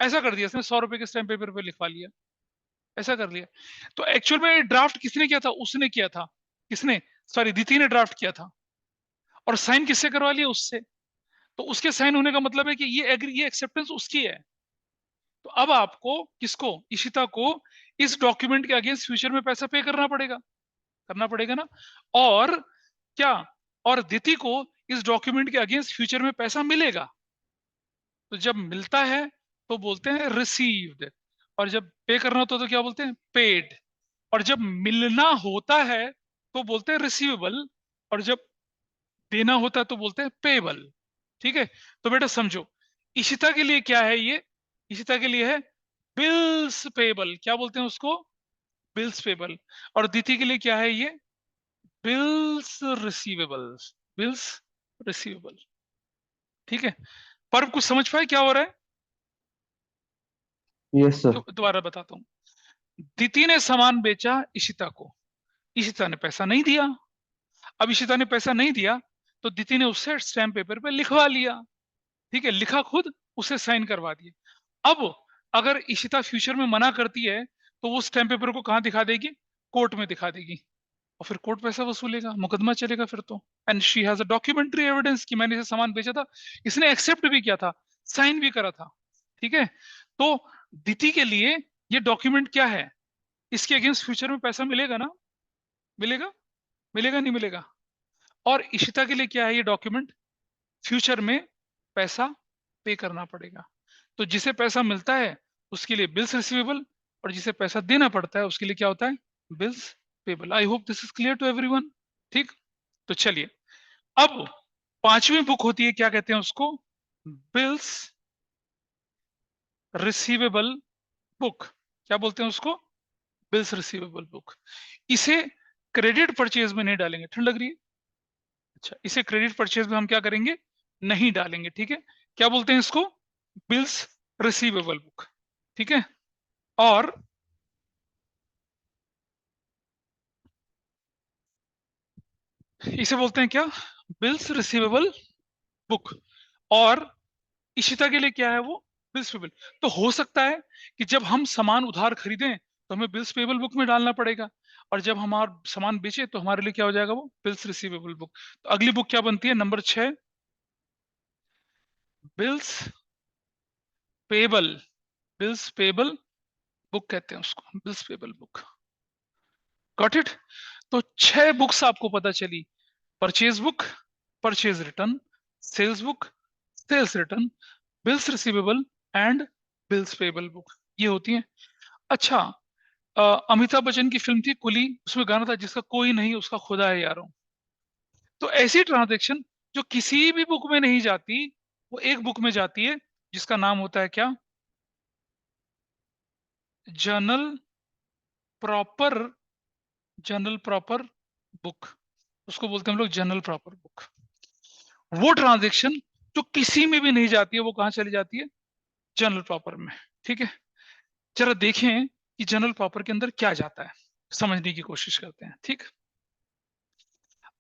ऐसा कर दिया इसने, 100 रुपए के स्टैम्प पेपर पे लिखवा लिया, ऐसा कर लिया। तो एक्चुअल में ड्राफ्ट किसने किया था, उसने किया था, किसने, सॉरी दीति ने ड्राफ्ट किया था, और साइन किससे करवा लिया, उससे। तो उसके साइन होने का मतलब है कि ये एग्री, ये एक्सेप्टेंस उसकी है। तो अब आपको किसको, इशिता को इस डॉक्यूमेंट के अगेंस्ट फ्यूचर में पैसा पे करना पड़ेगा, करना पड़ेगा ना। और क्या, और दिति को इस डॉक्यूमेंट के अगेंस्ट फ्यूचर में पैसा मिलेगा। तो जब मिलता है तो बोलते हैं रिसीव्ड, और जब पे करना होता है तो क्या बोलते हैं, पेड। और जब मिलना होता है तो बोलते हैं रिसीवेबल, और जब देना होता है तो बोलते हैं पेबल। ठीक है, तो बेटा समझो, इशिता के लिए क्या है ये, इशिता के लिए है बिल्स पेबल, क्या बोलते हैं उसको, बिल्स पेबल। और दिति के लिए क्या है ये, बिल्स रिसीवेबल, बिल्स रिसीवेबल। ठीक है, पर कुछ समझ पाए क्या हो रहा है, यस सर। दोबारा बताता हूँ। दिति ने सामान बेचा इशिता को, इशिता ने पैसा नहीं दिया। अब इशिता ने पैसा नहीं दिया, तो दिति ने उससे स्टैम्प पेपर पे लिखवा लिया, ठीक है, लिखा खुद, उसे साइन करवा दिया। अब अगर इशिता फ्यूचर में मना करती है, तो वो स्टैम्प पेपर को कहाँ दिखा देगी, कोर्ट में दिखा देगी, और फिर कोर्ट पैसा वसूलेगा, मुकदमा चलेगा फिर तो। And she has a documentary evidence कि मैंने इसे सामान बेचा था, इसने एक्सेप्ट भी किया था, साइन भी करा था। ठीक है, तो दिति के लिए ये डॉक्यूमेंट क्या है, इसके अगेंस्ट फ्यूचर में पैसा मिलेगा ना, मिलेगा, मिलेगा नहीं मिलेगा। और इशिता के लिए क्या है ये डॉक्यूमेंट, फ्यूचर में पैसा पे करना पड़ेगा। तो जिसे पैसा मिलता है उसके लिए बिल्स रिसीवेबल, और जिसे पैसा देना पड़ता है उसके लिए क्या होता है, bills payable. I hope this is clear to everyone. ठीक, तो चलिए, अब पांचवी बुक होती है, क्या कहते हैं उसको, बिल्स रिसीवेबल बुक, क्या बोलते हैं उसको, बिल्स रिसीवेबल बुक। इसे क्रेडिट परचेज में नहीं डालेंगे, ठंड लग रही है, अच्छा इसे क्रेडिट परचेज में हम क्या करेंगे, नहीं डालेंगे, ठीक है। क्या बोलते हैं इसको, बिल्स रिसीवेबल बुक, ठीक है। और इसे बोलते हैं क्या, बिल्स रिसीवेबल बुक। और इशिता के लिए क्या है वो, बिल्स पेबल। तो हो सकता है कि जब हम सामान उधार खरीदें तो हमें बिल्स पेबल बुक में डालना पड़ेगा, और जब हमारा सामान बेचे तो हमारे लिए क्या हो जाएगा, वो बिल्स रिसीवेबल बुक। तो अगली बुक क्या बनती है, number 6, bills payable. Bills payable book कहते हैं उसको, bills payable book. Got it. तो 6 बुक्स आपको पता चली, purchase book, purchase return, sales book, sales return, bills receivable and bills payable book, ये होती हैं। अच्छा, अमिताभ बच्चन की फिल्म थी कुली, उसमें गाना था जिसका कोई नहीं उसका खुदा है यारों। तो ऐसी ट्रांजैक्शन जो किसी भी बुक में नहीं जाती, वो एक बुक में जाती है, जिसका नाम होता है क्या, journal proper, journal proper book, उसको बोलते हैं हम लोग जनरल प्रॉपर बुक। वो ट्रांजैक्शन जो किसी में भी नहीं जाती है, वो कहां चली जाती है, जनरल प्रॉपर में। ठीक है, जरा देखें कि जनरल प्रॉपर के अंदर क्या जाता है, समझने की कोशिश करते हैं। ठीक,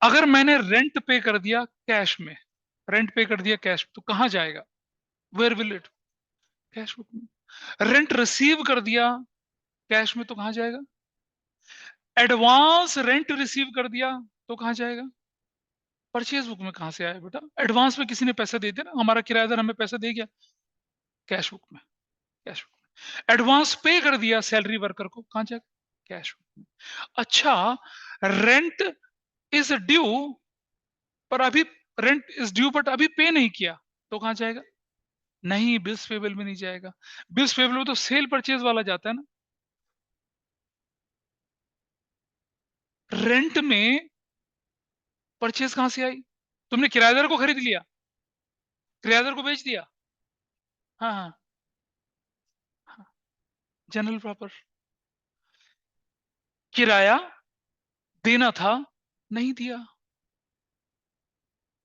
अगर मैंने रेंट पे कर दिया कैश में, रेंट पे कर दिया कैश, तो कहां जाएगा, where will it, cash book में। रेंट रिसीव कर दिया कैश में, तो कहां जाएगा। एडवांस रेंट रिसीव कर दिया तो कहां जाएगा, परचेज बुक में। कहां से आया बेटा, एडवांस में किसी ने पैसा दे दिया ना, हमारा किराएदार हमें पैसा दे गया, कैश बुक में, कैश बुक में। एडवांस पे कर दिया सैलरी वर्कर को, कहां जाएगा, कैश बुक में। अच्छा, रेंट इज ड्यू, पर अभी रेंट इज ड्यू बट अभी पे नहीं किया, तो कहां जाएगा, नहीं बिल्स पेबल में नहीं जाएगा। बिल्स पेबल में तो सेल परचेज वाला जाता है ना। रेंट में परचेज कहां से आई, तुमने किराएदार को खरीद लिया, किराएदार को बेच दिया, हाँ हाँ हाँ, जनरल प्रॉपर। किराया देना था, नहीं दिया।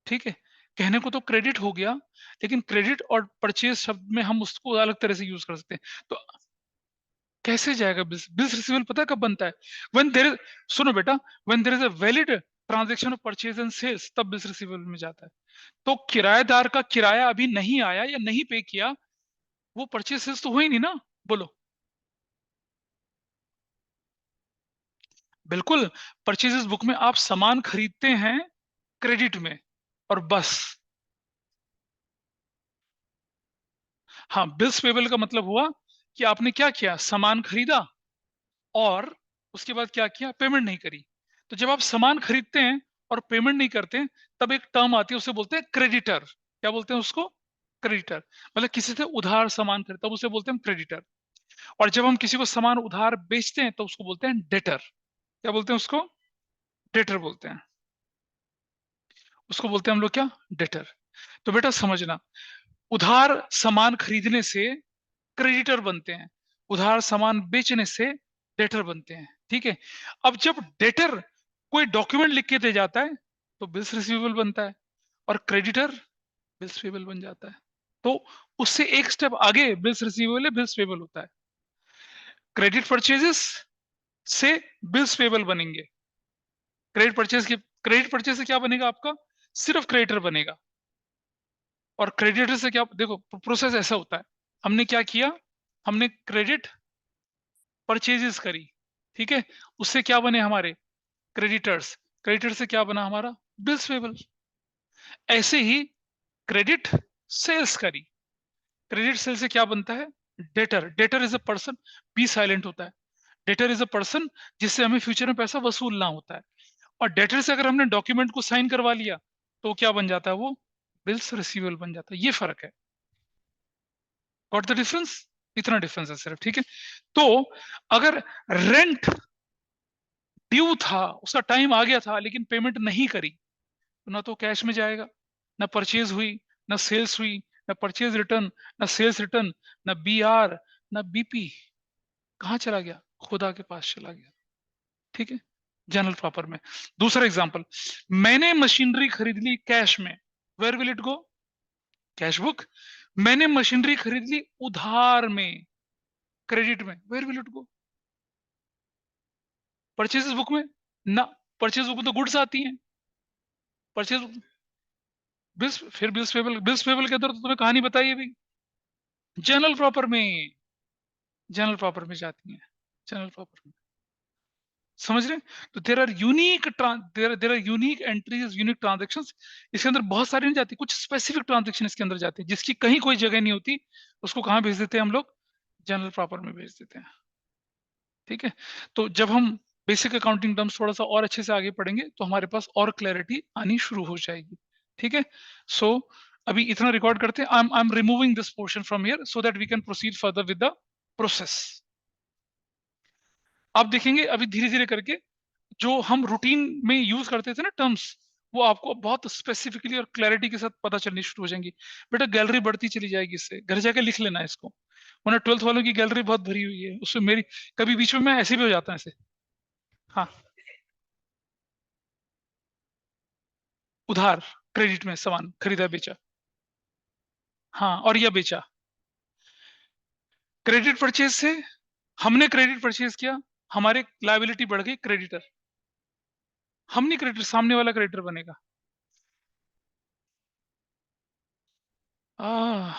ठीक है, कहने को तो क्रेडिट हो गया, लेकिन क्रेडिट और परचेज शब्द में हम उसको अलग तरह से यूज कर सकते हैं। तो कैसे जाएगा बिल्स, बिल्स रिसीवेबल पता है कब बनता है, व्हेन देयर इज, सुनो बेटा, when there is a valid transaction of purchase and sales, तब बिल्स रिसीवेबल में जाता है। तो किराएदार का किराया अभी नहीं आया या नहीं पे किया, वो परचेज सेल्स तो हुई नहीं ना, बोलो। बिल्कुल, परचेजेस बुक में आप सामान खरीदते हैं क्रेडिट में, और बस। हाँ, बिल्स पेबल का मतलब हुआ कि आपने क्या किया, सामान खरीदा और उसके बाद क्या किया, पेमेंट नहीं करी। तो जब आप सामान खरीदते हैं और पेमेंट नहीं करते हैं, तब एक टर्म आती है, उसे बोलते हैं क्रेडिटर। क्या बोलते हैं उसको, क्रेडिटर। मतलब किसी से उधार सामान खरीदते, तब उसे बोलते हैं क्रेडिटर। और जब हम किसी को सामान उधार बेचते हैं, तो उसको बोलते हैं डेटर। क्या बोलते हैं उसको, डेटर बोलते हैं, उसको बोलते हैं हम लोग क्या, डेटर। तो बेटा समझना, उधार सामान खरीदने से क्रेडिटर बनते हैं, उधार सामान बेचने से डेटर बनते हैं। ठीक है, अब जब डेटर कोई डॉक्यूमेंट लिख के दे जाता है, तो बिल्स रिसीवेबल बनता है, और क्रेडिटर बिल्स पेबल बन जाता है। तो उससे एक स्टेप आगे बिल्स रिसीवेबल है, बिल्स पेबल होता है। क्रेडिट परचेजेस से बिल्स पेबल बनेंगे। क्रेडिट परचेज से क्या बनेगा आपका, सिर्फ क्रेडिटर बनेगा। और क्रेडिटर से क्या, देखो प्रोसेस ऐसा होता है, हमने क्या किया, हमने क्रेडिट परचेजेस करी, ठीक है, उससे क्या बने हमारे क्रेडिटर्स, क्रेडिटर से क्या बना हमारा बिल्स पेबल। ऐसे ही क्रेडिट सेल्स करी, क्रेडिट सेल से क्या बनता है, debtor. Debtor is a person, be silent होता है, डेटर इज अ पर्सन जिससे हमें फ्यूचर में पैसा वसूलना होता है। और डेटर से अगर हमने डॉक्यूमेंट को साइन करवा लिया, तो क्या बन जाता है, वो बिल्स रिसीवेबल बन जाता है। ये फर्क है, गॉट द डिफरेंस, इतना डिफरेंस है सिर्फ। ठीक है, तो अगर रेंट ड्यू था, उसका टाइम आ गया था, लेकिन पेमेंट नहीं करी, तो ना तो कैश में जाएगा, ना परचेज हुई, ना सेल्स हुई, ना परचेज रिटर्न, ना सेल्स रिटर्न, ना बी आर, ना बीपी। कहां चला गया, खुदा के पास चला गया। ठीक है, जनरल प्रॉपर में। दूसरा एग्जांपल, मैंने मशीनरी खरीद ली कैश में, where will it go, cash book. मैंने मशीनरी खरीद ली उधार में, क्रेडिट में, where will it go, purchase book में ना। परचेज बुक में तो गुड्स आती हैं, परचेज बिल्स, फिर बिल्स पेबल, बिल्स पेबल के अंदर तो तुम्हें कहानी बताई है भाई, जनरल प्रॉपर में, जनरल प्रॉपर में जाती है, जनरल प्रॉपर में। समझ रहे हैं? तो there are unique there are unique entries, unique transactions. इसके अंदर बहुत सारी नहीं जाती, कुछ स्पेसिफिक ट्रांजेक्शन इसके अंदर जाती है जिसकी कहीं कोई जगह नहीं होती, उसको कहाँ भेज देते हैं हम लोग? जनरल प्रॉपर में भेज देते हैं। ठीक है, तो जब हम बेसिक अकाउंटिंग टर्म्स थोड़ा सा और अच्छे से आगे पढ़ेंगे तो हमारे पास और क्लैरिटी आनी शुरू हो जाएगी। ठीक है, सो अभी इतना रिकॉर्ड करते हैं। I am removing this portion from here so that we can proceed further with the process. आप देखेंगे अभी धीरे धीरे करके जो हम रूटीन में यूज करते थे ना टर्म्स, वो आपको बहुत स्पेसिफिकली और क्लैरिटी के साथ पता चलनी शुरू हो जाएंगी। बेटा गैलरी बढ़ती चली जाएगी, इससे घर जाके लिख लेना इसको, वरना 12th वालों की गैलरी बहुत भरी हुई है, उसमें मेरी कभी बीच में मैं ऐसे भी हो जाता है ऐसे। हाँ, उधार, क्रेडिट में सामान खरीदा बेचा। हाँ, और या बेचा। क्रेडिट परचेज से हमने क्रेडिट परचेज किया, हमारे लायबिलिटी बढ़ गई, क्रेडिटर। हम नहीं क्रेडिटर, सामने वाला क्रेडिटर बनेगा। आ,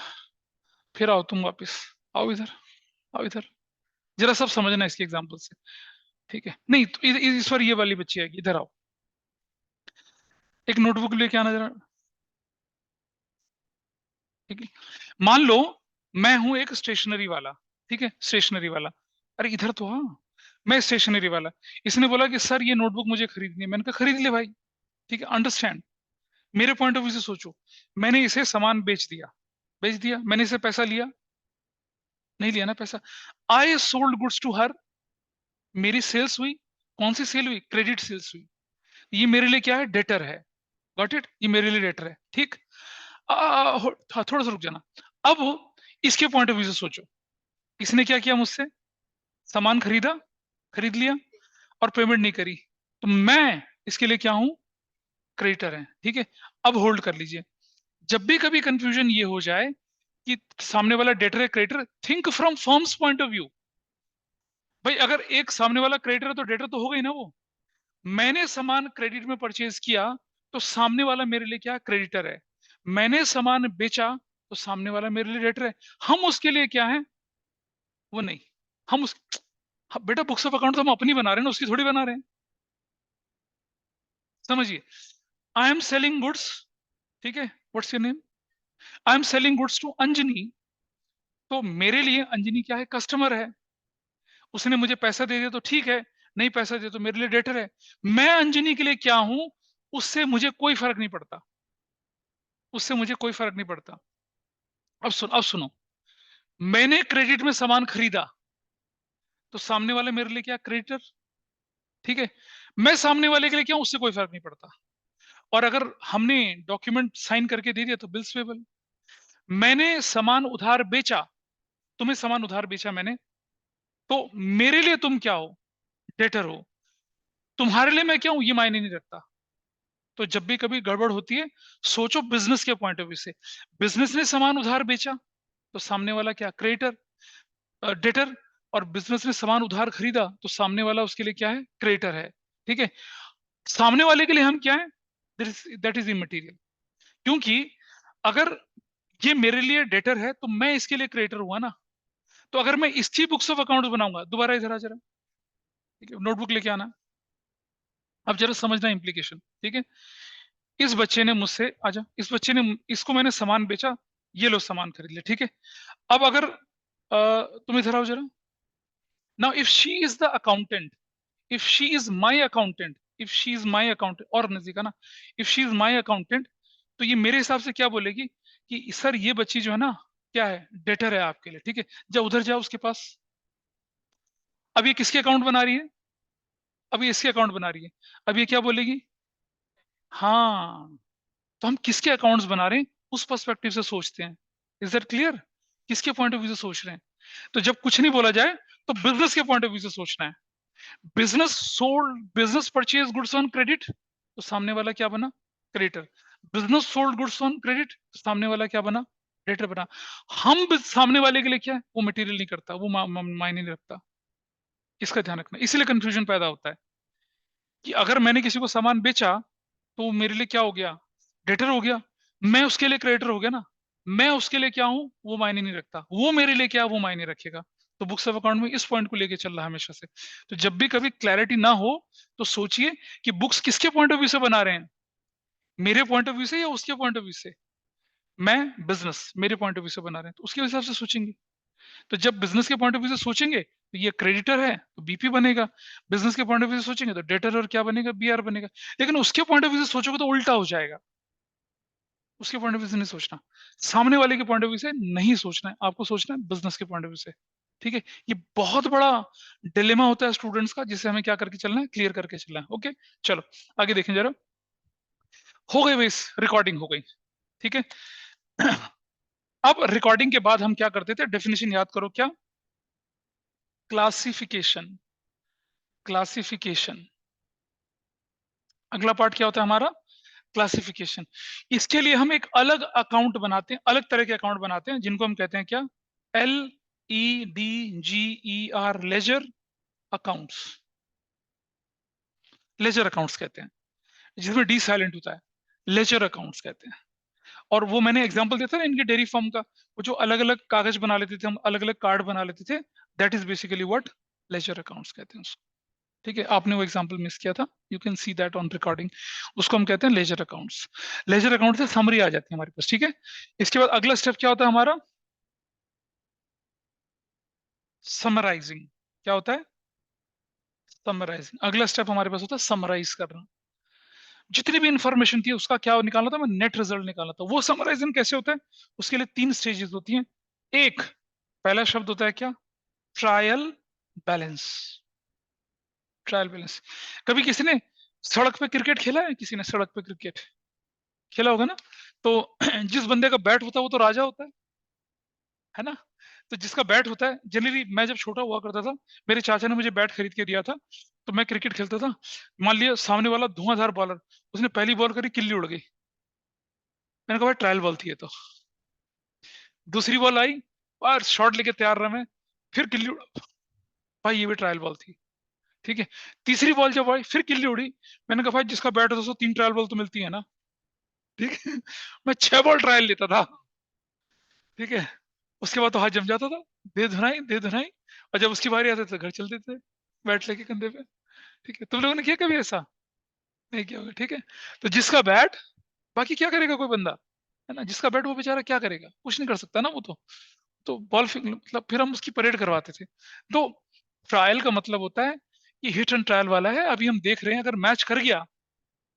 फिर आओ तुम वापस, आओ इधर, आओ इधर, जरा सब समझना इसके एग्जाम्पल से। ठीक है, नहीं तो इस बार ये वाली बच्ची आएगी, इधर आओ, एक नोटबुक लेके आना जरा। ठीक है, मान लो मैं हूं एक स्टेशनरी वाला। ठीक है, स्टेशनरी वाला, अरे इधर तो हाँ, मैं स्टेशनरी वाला। इसने बोला कि सर ये नोटबुक मुझे खरीदनी है, मैंने कहा खरीद ले भाई। ठीक है, अंडरस्टैंड, मेरे पॉइंट ऑफ व्यू से सोचो, मैंने इसे सामान बेच दिया, बेच दिया, मैंने इसे पैसा लिया, नहीं लिया ना पैसा। I sold goods to her, मेरी सेल्स हुई। कौन सी सेल हुई? क्रेडिट सेल्स हुई। ये मेरे लिए क्या है? डेटर है। गॉट इट, ये मेरे लिए डेटर है। ठीक, थोड़ा सा रुक जाना। अब इसके पॉइंट ऑफ व्यू से सोचो, इसने क्या किया मुझसे? सामान खरीदा, खरीद लिया, और पेमेंट नहीं करी, तो मैं इसके लिए क्या हूं? क्रेडिटर है। ठीक है, अब होल्ड कर लीजिए। जब भी कभी कंफ्यूजन ये हो जाए कि सामने वाला डेटर है creditor, think from firms point of view. भाई अगर एक सामने वाला क्रेडिटर है तो डेटर तो हो गई ना वो। मैंने सामान क्रेडिट में परचेज किया तो सामने वाला मेरे लिए क्या? क्रेडिटर है। मैंने सामान बेचा तो सामने वाला मेरे लिए डेटर है। हम उसके लिए क्या है? वो नहीं, हम उस बेटा बुक्स ऑफ अकाउंट तो हम अपनी बना रहे हैं ना, उसकी थोड़ी बना रहे हैं। समझिए, आई एम सेलिंग गुड्स। ठीक है, what's your name? I am selling goods to Anjani, तो मेरे लिए अंजनी क्या है? कस्टमर है। उसने मुझे पैसा दे दिया तो ठीक है, नहीं पैसा दिया तो मेरे लिए डेटर है। मैं अंजनी के लिए क्या हूं? उससे मुझे कोई फर्क नहीं पड़ता, उससे मुझे कोई फर्क नहीं पड़ता। अब सुनो, मैंने क्रेडिट में सामान खरीदा तो सामने वाले मेरे लिए क्या? क्रेडिटर। ठीक है, मैं सामने वाले के लिए क्या हूं? उससे कोई फर्क नहीं पड़ता। और अगर हमने डॉक्यूमेंट साइन करके दे दिया तो बिल्स पेबल। मैंने सामान उधार बेचा, तुम्हें सामान उधार बेचा मैंने, तो मेरे लिए तुम क्या हो? डेटर हो। तुम्हारे लिए मैं क्या हूं? ये मायने नहीं रखता। तो जब भी कभी गड़बड़ होती है, सोचो बिजनेस के पॉइंट ऑफ व्यू से। बिजनेस ने सामान उधार बेचा तो सामने वाला क्या? Creditor, debtor. और बिजनेस ने सामान उधार खरीदा तो सामने वाला उसके लिए क्या है? क्रेडिटर है। ठीक है, सामने वाले के लिए हम क्या है? That is immaterial. क्योंकि अगर ये मेरे लिए डेटर है तो मैं इसके लिए क्रेडिटर हुआ ना। तो अगर मैं इसकी बुक्स ऑफ अकाउंट बनाऊंगा, दोबारा इधर आ जरा, ठीक है, नोटबुक लेके आना। अब जरा समझना इंप्लीकेशन। ठीक है, इस बच्चे ने मुझसे, आजा, इस बच्चे ने, इसको मैंने सामान बेचा, ये लो सामान खरीद ले। ठीक है, अब अगर तुम इधर आओ जरा। Now if she is the accountant, if she is my accountant, if she is my accountant, और नजदीक है ना, if she is my accountant, तो ये मेरे हिसाब से क्या बोलेगी कि सर ये बच्ची जो है ना, क्या है? डेटर है आपके लिए। ठीक है, जब उधर जाओ उसके पास। अब ये किसके अकाउंट बना रही है? अब ये इसके अकाउंट बना रही है। अब ये क्या बोलेगी? हाँ, तो हम किसके अकाउंट्स बना रहे हैं उस पर्सपेक्टिव से सोचते हैं। Is that clear? किसके पॉइंट ऑफ व्यू से सोच रहे हैं? तो जब कुछ नहीं बोला जाए तो बिजनेस के पॉइंट ऑफ व्यू से सोचना है। Business purchase goods on credit, तो सामने वाला क्या बना? Creditor. Business sold goods on credit, तो सामने वाला क्या बना? डेटर बना। सामने वाले के लिए क्या है? वो मटेरियल नहीं करता, वो मायने नहीं रखता। इसका ध्यान रखना, इसलिए कंफ्यूजन पैदा होता है कि अगर मैंने किसी को सामान बेचा तो वो मेरे लिए क्या हो गया? डेटर हो गया। मैं उसके लिए क्रेडिटर हो गया ना। मैं उसके लिए क्या हूं? वो मायने नहीं रखता। वो मेरे लिए क्या? वो मायने रखेगा। तो बुक्स ऑफ अकाउंट में इस पॉइंट को लेके चल रहा है हमेशा से। तो जब भी कभी क्लैरिटी ना हो तो सोचिए कि बुक्स किसके पॉइंट ऑफ व्यू से बना रहे हैं, मेरे पॉइंट ऑफ व्यू से या उसके पॉइंट ऑफ व्यू से। मैं बिजनेस मेरे पॉइंट ऑफ व्यू से बना रहे हैं तो उसके हिसाब से सोचेंगे। तो जब बिजनेस के पॉइंट ऑफ व्यू से सोचेंगे तो ये क्रेडिटर है तो बीपी बनेगा, बिजनेस के पॉइंट ऑफ व्यू से सोचेंगे तो डेटर और क्या बनेगा, बीआर बनेगा। लेकिन उसके पॉइंट ऑफ व्यू से सोचोगे तो उल्टा हो जाएगा, उसके पॉइंट ऑफ व्यू से नहीं सोचना, सामने वाले के पॉइंट ऑफ व्यू से नहीं सोचना है, आपको सोचना है बिजनेस के पॉइंट ऑफ व्यू से। ठीक है, ये बहुत बड़ा डिलेमा होता है स्टूडेंट्स का, जिसे हमें क्या करके चलना है, क्लियर करके चलना है। ओके, चलो आगे देखें जरा। हो गई भाई, रिकॉर्डिंग हो गई। ठीक है। अब रिकॉर्डिंग के बाद हम क्या करते थे, डेफिनेशन याद करो क्या, क्लासिफिकेशन। क्लासिफिकेशन, अगला पार्ट क्या होता है हमारा, क्लासिफिकेशन। इसके लिए हम एक अलग अकाउंट बनाते हैं, अलग तरह के अकाउंट बनाते हैं जिनको हम कहते हैं क्या, LEDGER, ledger accounts. Ledger accounts कहते हैं, जिसमें डी साइलेंट होता है, लेजर अकाउंट्स कहते हैं। और वो मैंने एग्जांपल दिया था ना इनके डेयरी फार्म का, वो जो अलग अलग कागज बना लेते थे हम, अलग अलग कार्ड बना लेते थे, that is basically what ledger accounts कहते हैं उसको। ठीक है, आपने वो एग्जांपल मिस किया था, you can see that on recording. उसको हम कहते हैं लेजर अकाउंट्स। लेजर अकाउंट से समरी आ जाती है हमारे पास। ठीक है, इसके बाद अगला स्टेप क्या होता है हमारा, समराइजिंग। क्या होता है, समराइजिंग। अगला स्टेप हमारे पास होता है समराइज करना। जितनी भी इंफॉर्मेशन थी उसका क्या निकालना था, मैं नेट रिजल्ट निकालना था। वो समराइजिंग कैसे होता है, उसके लिए 3 स्टेजेस होती हैं। एक, पहला शब्द होता है क्या, ट्रायल बैलेंस। Trial balance. कभी किसी ने सड़क पे क्रिकेट खेला है, किसी ने सड़क पे क्रिकेट खेला होगा ना। तो जिस बंदे का बैट होता है वो तो राजा होता है ना। तो जिसका बैट होता है, जनरली मैं जब छोटा हुआ करता था, मेरे चाचा ने मुझे बैट खरीद के दिया था, तो मैं क्रिकेट खेलता था। मान लिया सामने वाला धुआंधार बॉलर, उसने पहली बॉल करी, किल्ली उड़ गई, मैंने कहा भाई ट्रायल बॉल थी ये तो। दूसरी बॉल आई और शॉट लेके तैयार रहा मैं, फिर किल्ली उड़ा, भाई ये भी ट्रायल बॉल थी। ठीक है, तीसरी बॉल जब आई फिर किल्ली उड़ी, मैंने कहा भाई जिसका बैट होता है उसको 3 ट्रायल बॉल तो मिलती है ना। ठीक है, मैं 6 बॉल ट्रायल लेता था। ठीक है, उसके बाद तो हाथ जम जाता था, दे धुनाई दे धुनाई। और जब उसकी बारी आती तो घर चलते थे बैट लेके कंधे पे। ठीक है, तुम लोगों ने किया कभी ऐसा, नहीं किया होगा। ठीक है, तो जिसका बैट, बाकी क्या करेगा कोई बंदा, है ना, जिसका बैट वो बेचारा क्या करेगा, कुछ नहीं कर सकता ना वो तो बॉल मतलब फिर हम उसकी परेड करवाते थे। तो ट्रायल का मतलब होता है कि हिट एंड ट्रायल वाला है, अभी हम देख रहे हैं, अगर मैच कर गया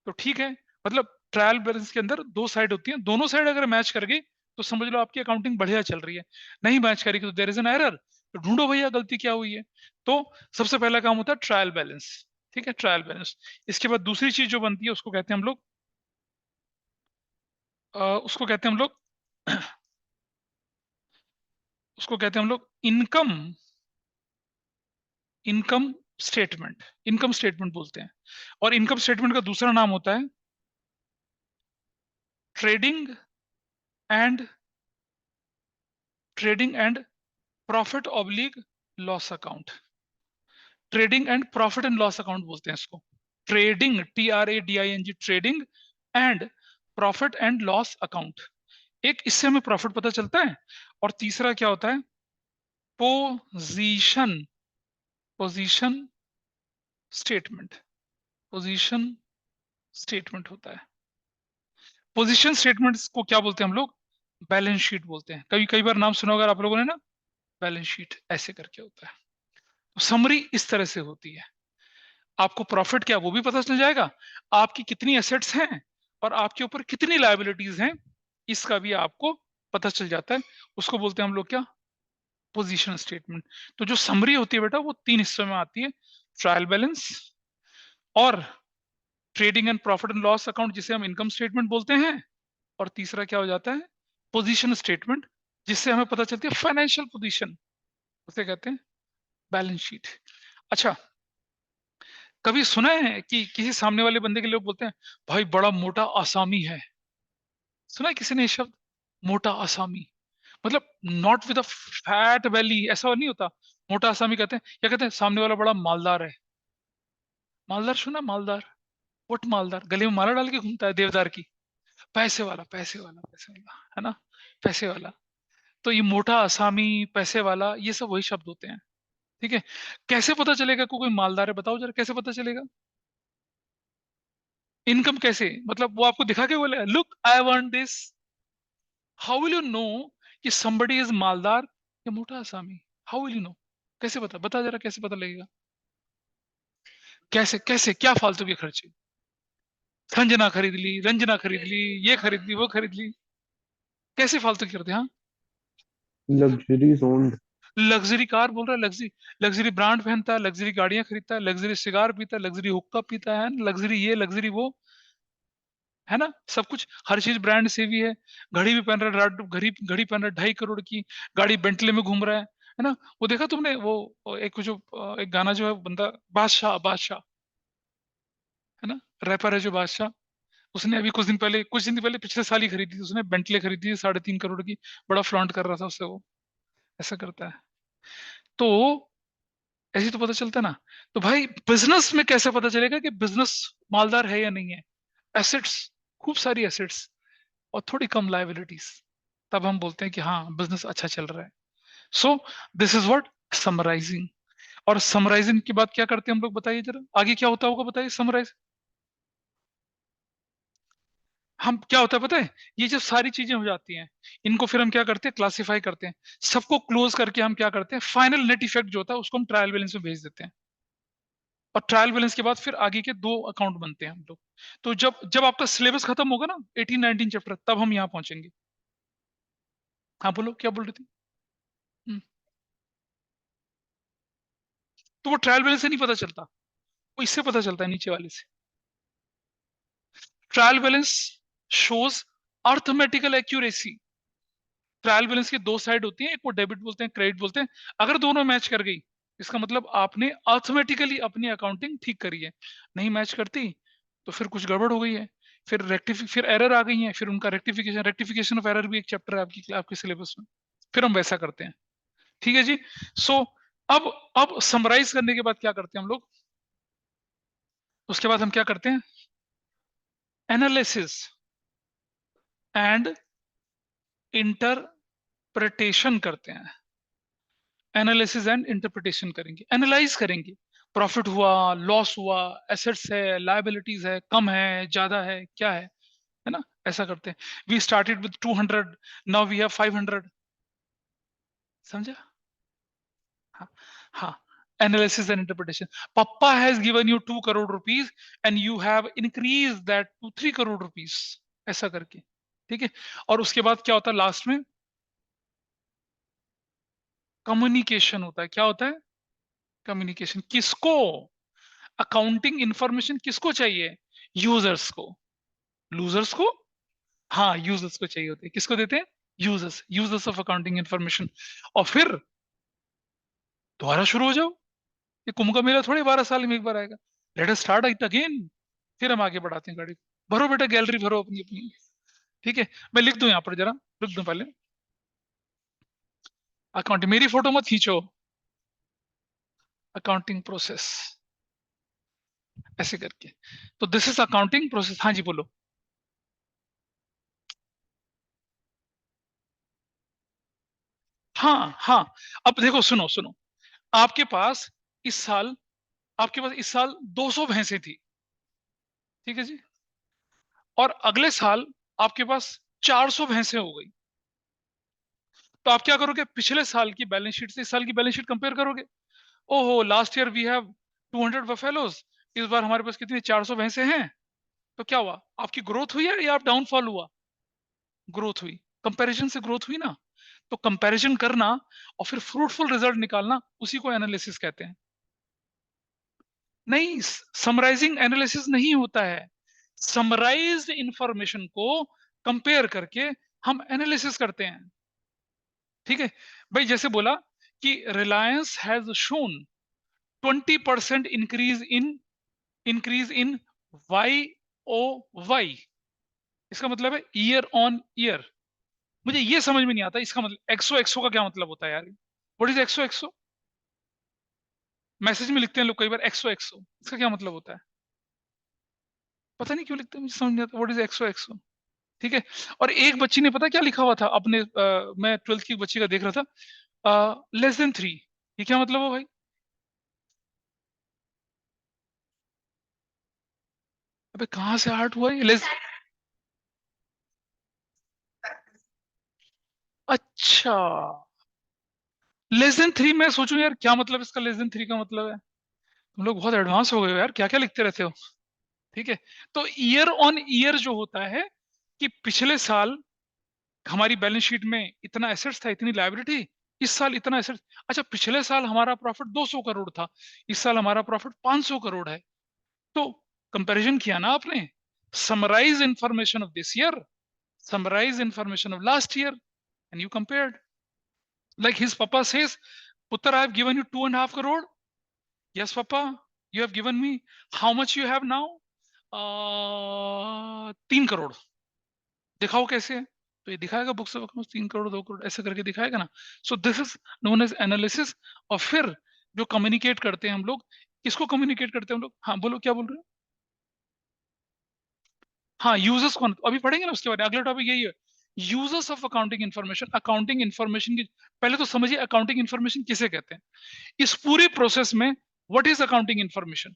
तो ठीक है, मतलब ट्रायल बैलेंस के अंदर 2 साइड होती हैं, दोनों साइड अगर मैच कर गई तो समझ लो आपकी अकाउंटिंग बढ़िया चल रही है। नहीं मैच करेगी तो देयर इज एन एरर, तो ढूंढो भैया गलती क्या हुई है। तो सबसे पहला काम होता है ट्रायल बैलेंस। ठीक है, ट्रायल बैलेंस। इसके बाद दूसरी चीज जो बनती है उसको कहते हैं हम लोग, उसको कहते हैं हम लोग उसको कहते हैं हम लोग income, income statement. Income statement बोलते हैं। और इनकम स्टेटमेंट का दूसरा नाम होता है trading and, trading and profit oblique loss account. Trading and profit and loss account बोलते हैं इसको। Trading, TRADING, trading and profit and loss account. एक इससे हमें प्रॉफिट पता चलता है, और तीसरा क्या होता है, position, position statement. Position statement होता है। पोजीशन स्टेटमेंट्स को क्या बोलते हैं हम लोग, बैलेंस शीट बोलते हैं। कई कई बार नाम सुना होगा आप लोगों ने ना, बैलेंस शीट ऐसे करके होता है। तो समरी इस तरह से होती है। आपको प्रॉफिट क्या वो भी पता चल जाएगा, आपकी कितनी एसेट्स हैं और आपके ऊपर कितनी लायबिलिटीज हैं, इसका भी आपको पता चल जाता है। उसको बोलते हैं हम लोग क्या, पोजीशन स्टेटमेंट। तो जो समरी होती है बेटा वो 3 हिस्सों में आती है, ट्रायल बैलेंस, और trading and profit and loss account जिसे हम इनकम स्टेटमेंट बोलते हैं, और तीसरा क्या हो जाता है, पोजीशन स्टेटमेंट, जिससे हमें पता चलती है फाइनेंशियल पोजीशन, उसे कहते हैं बैलेंस शीट। अच्छा, कभी सुना है कि किसी सामने वाले बंदे के लोग बोलते हैं भाई बड़ा मोटा आसामी है, सुना है किसी ने ये शब्द, मोटा आसामी, मतलब नॉट विद अ फैट बेली, ऐसा नहीं होता। मोटा आसामी कहते हैं, क्या कहते हैं, सामने वाला बड़ा मालदार है। मालदार सुना, मालदार, वट मालदार, गले में माला डाल के घूमता है देवदार की, पैसे वाला, पैसे वाला, पैसे वाला, है ना, पैसे वाला। तो ये मोटा, असामी, पैसे वाला, ये सब वही शब्द होते हैं। ठीक है। कैसे पता चलेगा कि कोई मालदार है, बताओ जरा, कैसे पता चलेगा? इनकम कैसे, मतलब वो आपको दिखा के बोले look I want this? How will you know कि somebody इज मालदार या मोटा असामी? How will you know? कैसे पता, बता जरा, कैसे पता लगेगा? कैसे कैसे, क्या फालतू के खर्चे? संजना खरीद ली, रंजना खरीद ली, ये खरीद ली, वो खरीद ली, कैसे फालतू के करते हैं? हाँ। Luxury owned. लग्जरी कार बोल रहा है, लग्जरी, लग्जरी ब्रांड पहनता है, लग्जरी गाड़ियां खरीदता है, लग्जरी सिगार पीता है, लग्जरी हुक्का पीता है, लग्जरी ये लग्जरी वो, है ना? सब कुछ, हर चीज ब्रांड से भी है। घड़ी भी पहन रहा है, घड़ी घड़ी पहन रहा है 2.5 करोड़ की, गाड़ी बेंटले में घूम रहा है ना? वो देखा तुमने वो एक जो एक गाना जो है, बंदा बादशाह, बादशाह, है ना? रैपर है जो बादशाह, उसने अभी कुछ दिन पहले पिछले साल ही खरीदी थी उसने, बेंटले खरीदी थी 3.5 करोड़ की। बड़ा फ्लॉन्ट कर रहा था उससे वो। ऐसा करता है। तो ऐसे तो पता चलता है ना। तो भाई बिजनेस में कैसे पता चलेगा कि बिजनेस मालदार है या नहीं है? एसेट्स, खूब सारी एसेट्स और थोड़ी कम लायबिलिटीज, तब हम बोलते हैं कि हाँ बिजनेस अच्छा चल रहा है। So this is what summarizing. और समराइजिंग के बाद क्या करते हैं हम लोग, बताइए जरा, आगे क्या होता होगा, बताइए समराइज। हम क्या होता है पता है, ये जब सारी चीजें हो जाती हैं, इनको फिर हम क्या करते हैं, क्लासिफाई करते हैं, सबको क्लोज करके हम क्या करते हैं, फाइनल नेट इफेक्ट जो होता है उसको हम ट्रायल बैलेंस में भेज देते हैं। और ट्रायल बैलेंस के बाद फिर आगे के 2 अकाउंट बनते हैं हम लोग। तो जब जब आपका सिलेबस खत्म होगा ना, 18-19 चैप्टर, तब हम यहाँ पहुंचेंगे। हाँ बोलो, क्या बोल रही थी? हम्म, तो वो ट्रायल बैलेंस से नहीं पता चलता, वो इससे पता चलता है, नीचे वाले से। Trial balance shows arithmetical accuracy. Trial balance की दो साइड होती है, एक को डेबिट बोलते हैं, क्रेडिट बोलते हैं। अगर दोनों मैच कर गई, इसका मतलब आपने अर्थमेटिकली अपनी अकाउंटिंग ठीक करी है। नहीं मैच करती तो फिर कुछ गड़बड़ हो गई है, फिर एरर आ गई है, फिर उनका रेक्टिफिकेशन, रेक्टिफिकेशन ऑफ एरर भी एक चैप्टर है आपकी आपके सिलेबस में। फिर हम वैसा करते हैं। ठीक है जी। सो अब अब समराइज करने के बाद क्या करते हैं हम लोग, उसके बाद हम क्या करते हैं, एनालिसिस एंड इंटरप्रिटेशन करते हैं। एनालिसिस एंड इंटरप्रिटेशन करेंगे, एनालाइज करेंगे, प्रॉफिट हुआ, लॉस हुआ, एसेट्स है, लायबिलिटीज है, कम है, ज्यादा है, क्या है ना? ऐसा करते हैं। We started with 200, now we have 500। समझा? हाँ। हाँ। Analysis and interpretation. Papa has given you 2 crore rupees and you have increase that to 3 crore rupees, ऐसा करके। ठीक है। और उसके बाद क्या होता है लास्ट में, कम्युनिकेशन होता है। क्या होता है? कम्युनिकेशन। किसको? अकाउंटिंग इंफॉर्मेशन किसको चाहिए? यूजर्स को। लूजर्स को? हाँ, यूजर्स को चाहिए होती है। किसको देते हैं? Users, users of accounting information. और फिर दोबारा शुरू हो जाओ। ये कुंभ का मेला थोड़ी 12 साल में एक बार आएगा। Let us start it again. फिर हम आगे बढ़ाते हैं गाड़ी। भरो बेटा, गैलरी भरो अपनी अपनी। ठीक है। मैं लिख दूं यहाँ पर जरा, लिख दूं पहले। अकाउंट, मेरी फोटो मत खींचो। अकाउंटिंग प्रोसेस, ऐसे करके। तो दिस इज अकाउंटिंग प्रोसेस। हाँ जी बोलो। हाँ हाँ। अब देखो, सुनो सुनो। आपके पास इस साल आपके पास इस साल 200 भैंसें थी। ठीक है जी। और अगले साल आपके पास 400 भैंसें हो गई। तो आप क्या करोगे, पिछले साल की बैलेंस शीट से इस साल की बैलेंस शीट कंपेयर करोगे। ओहो, last year we have 200 buffaloes, इस बार हमारे पास कितनी, 400 भैंसे हैं। तो क्या हुआ, आपकी ग्रोथ हुई है या आप डाउनफॉल हुआ? ग्रोथ हुई। कंपैरिजन से ग्रोथ हुई ना। तो कंपैरिजन करना और फिर फ्रूटफुल रिजल्ट निकालना, उसी को एनालिसिस कहते हैं। नहीं, समराइजिंग एनालिसिस नहीं होता है। समराइज्ड इंफॉर्मेशन को कंपेयर करके हम एनालिसिस करते हैं। ठीक है। भाई जैसे बोला कि Reliance has shown 20% increase in Y O Y. इसका मतलब है ईयर ऑन ईयर। मुझे ये समझ में नहीं आता, इसका मतलब एक्सो एक्सो का क्या मतलब होता है यार? What is XO XO? Message में लिखते हैं लोग कई बार एक्सो एक्सो, इसका क्या मतलब होता है? पता नहीं क्यों लिखते हैं, मुझे समझ नहीं आता व्हाट इज एक्सो एक्सो। ठीक है। और एक बच्ची ने पता क्या लिखा हुआ था अपने मैं 12th की बच्ची का देख रहा था, less than 3। ये क्या मतलब है भाई? अबे कहाँ से आर्ट हुआ ये लेस? अच्छा, less than 3। मैं सोचूं यार क्या मतलब इसका less than 3 का मतलब है। तुम लोग बहुत एडवांस हो गए हो यार, क्या क्या लिखते रहते हो। ठीक है। तो ईयर ऑन ईयर जो होता है कि पिछले साल हमारी बैलेंस शीट में इतना एसेट्स था, इतनी लायबिलिटी, इस साल इतना एसेट्स। अच्छा, पिछले साल हमारा प्रॉफिट 200 करोड़ था, इस साल हमारा प्रॉफिट 500 करोड़ है। तो कंपैरिजन किया ना आपने, summarize information of this year, summarize information of last year, and you compared. Like his papa says, पुत्र I have given you 2.5 crore. Yes, Papa, you have given me. How much you have now? 3 crore. दिखाओ कैसे है। तो ये दिखाएगा books of accounts 3 crore 2 crore ऐसे करके दिखाएगा ना। So this is known as analysis. और फिर जो कम्युनिकेट करते हैं हम लोग, किसको कम्युनिकेट करते हैं हम लोग? हाँ बोलो, क्या बोल रहे हो? हाँ, यूजर्स कौन, अभी पढ़ेंगे ना उसके बारे में, अगला टॉपिक यही है। Users of accounting information. Accounting information की पहले तो समझिए अकाउंटिंग इन्फॉर्मेशन किसे कहते हैं। इस पूरी प्रोसेस में व्हाट इज अकाउंटिंग इन्फॉर्मेशन?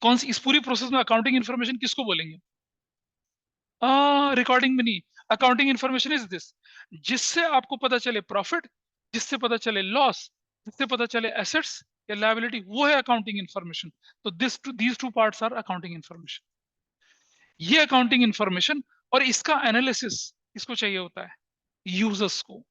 कौन सी इस पूरी प्रोसेस में अकाउंटिंग इन्फॉर्मेशन किसको बोलेंगे? रिकॉर्डिंग में नहीं। अकाउंटिंग इन्फॉर्मेशन इज दिस, जिससे आपको पता चले प्रॉफिट, जिससे पता चले लॉस, जिससे पता चले एसेट्स या लायबिलिटी, वो है अकाउंटिंग इन्फॉर्मेशन। तो these two parts are accounting information. ये अकाउंटिंग इन्फॉर्मेशन और इसका एनालिसिस किसको चाहिए होता है? यूजर्स को।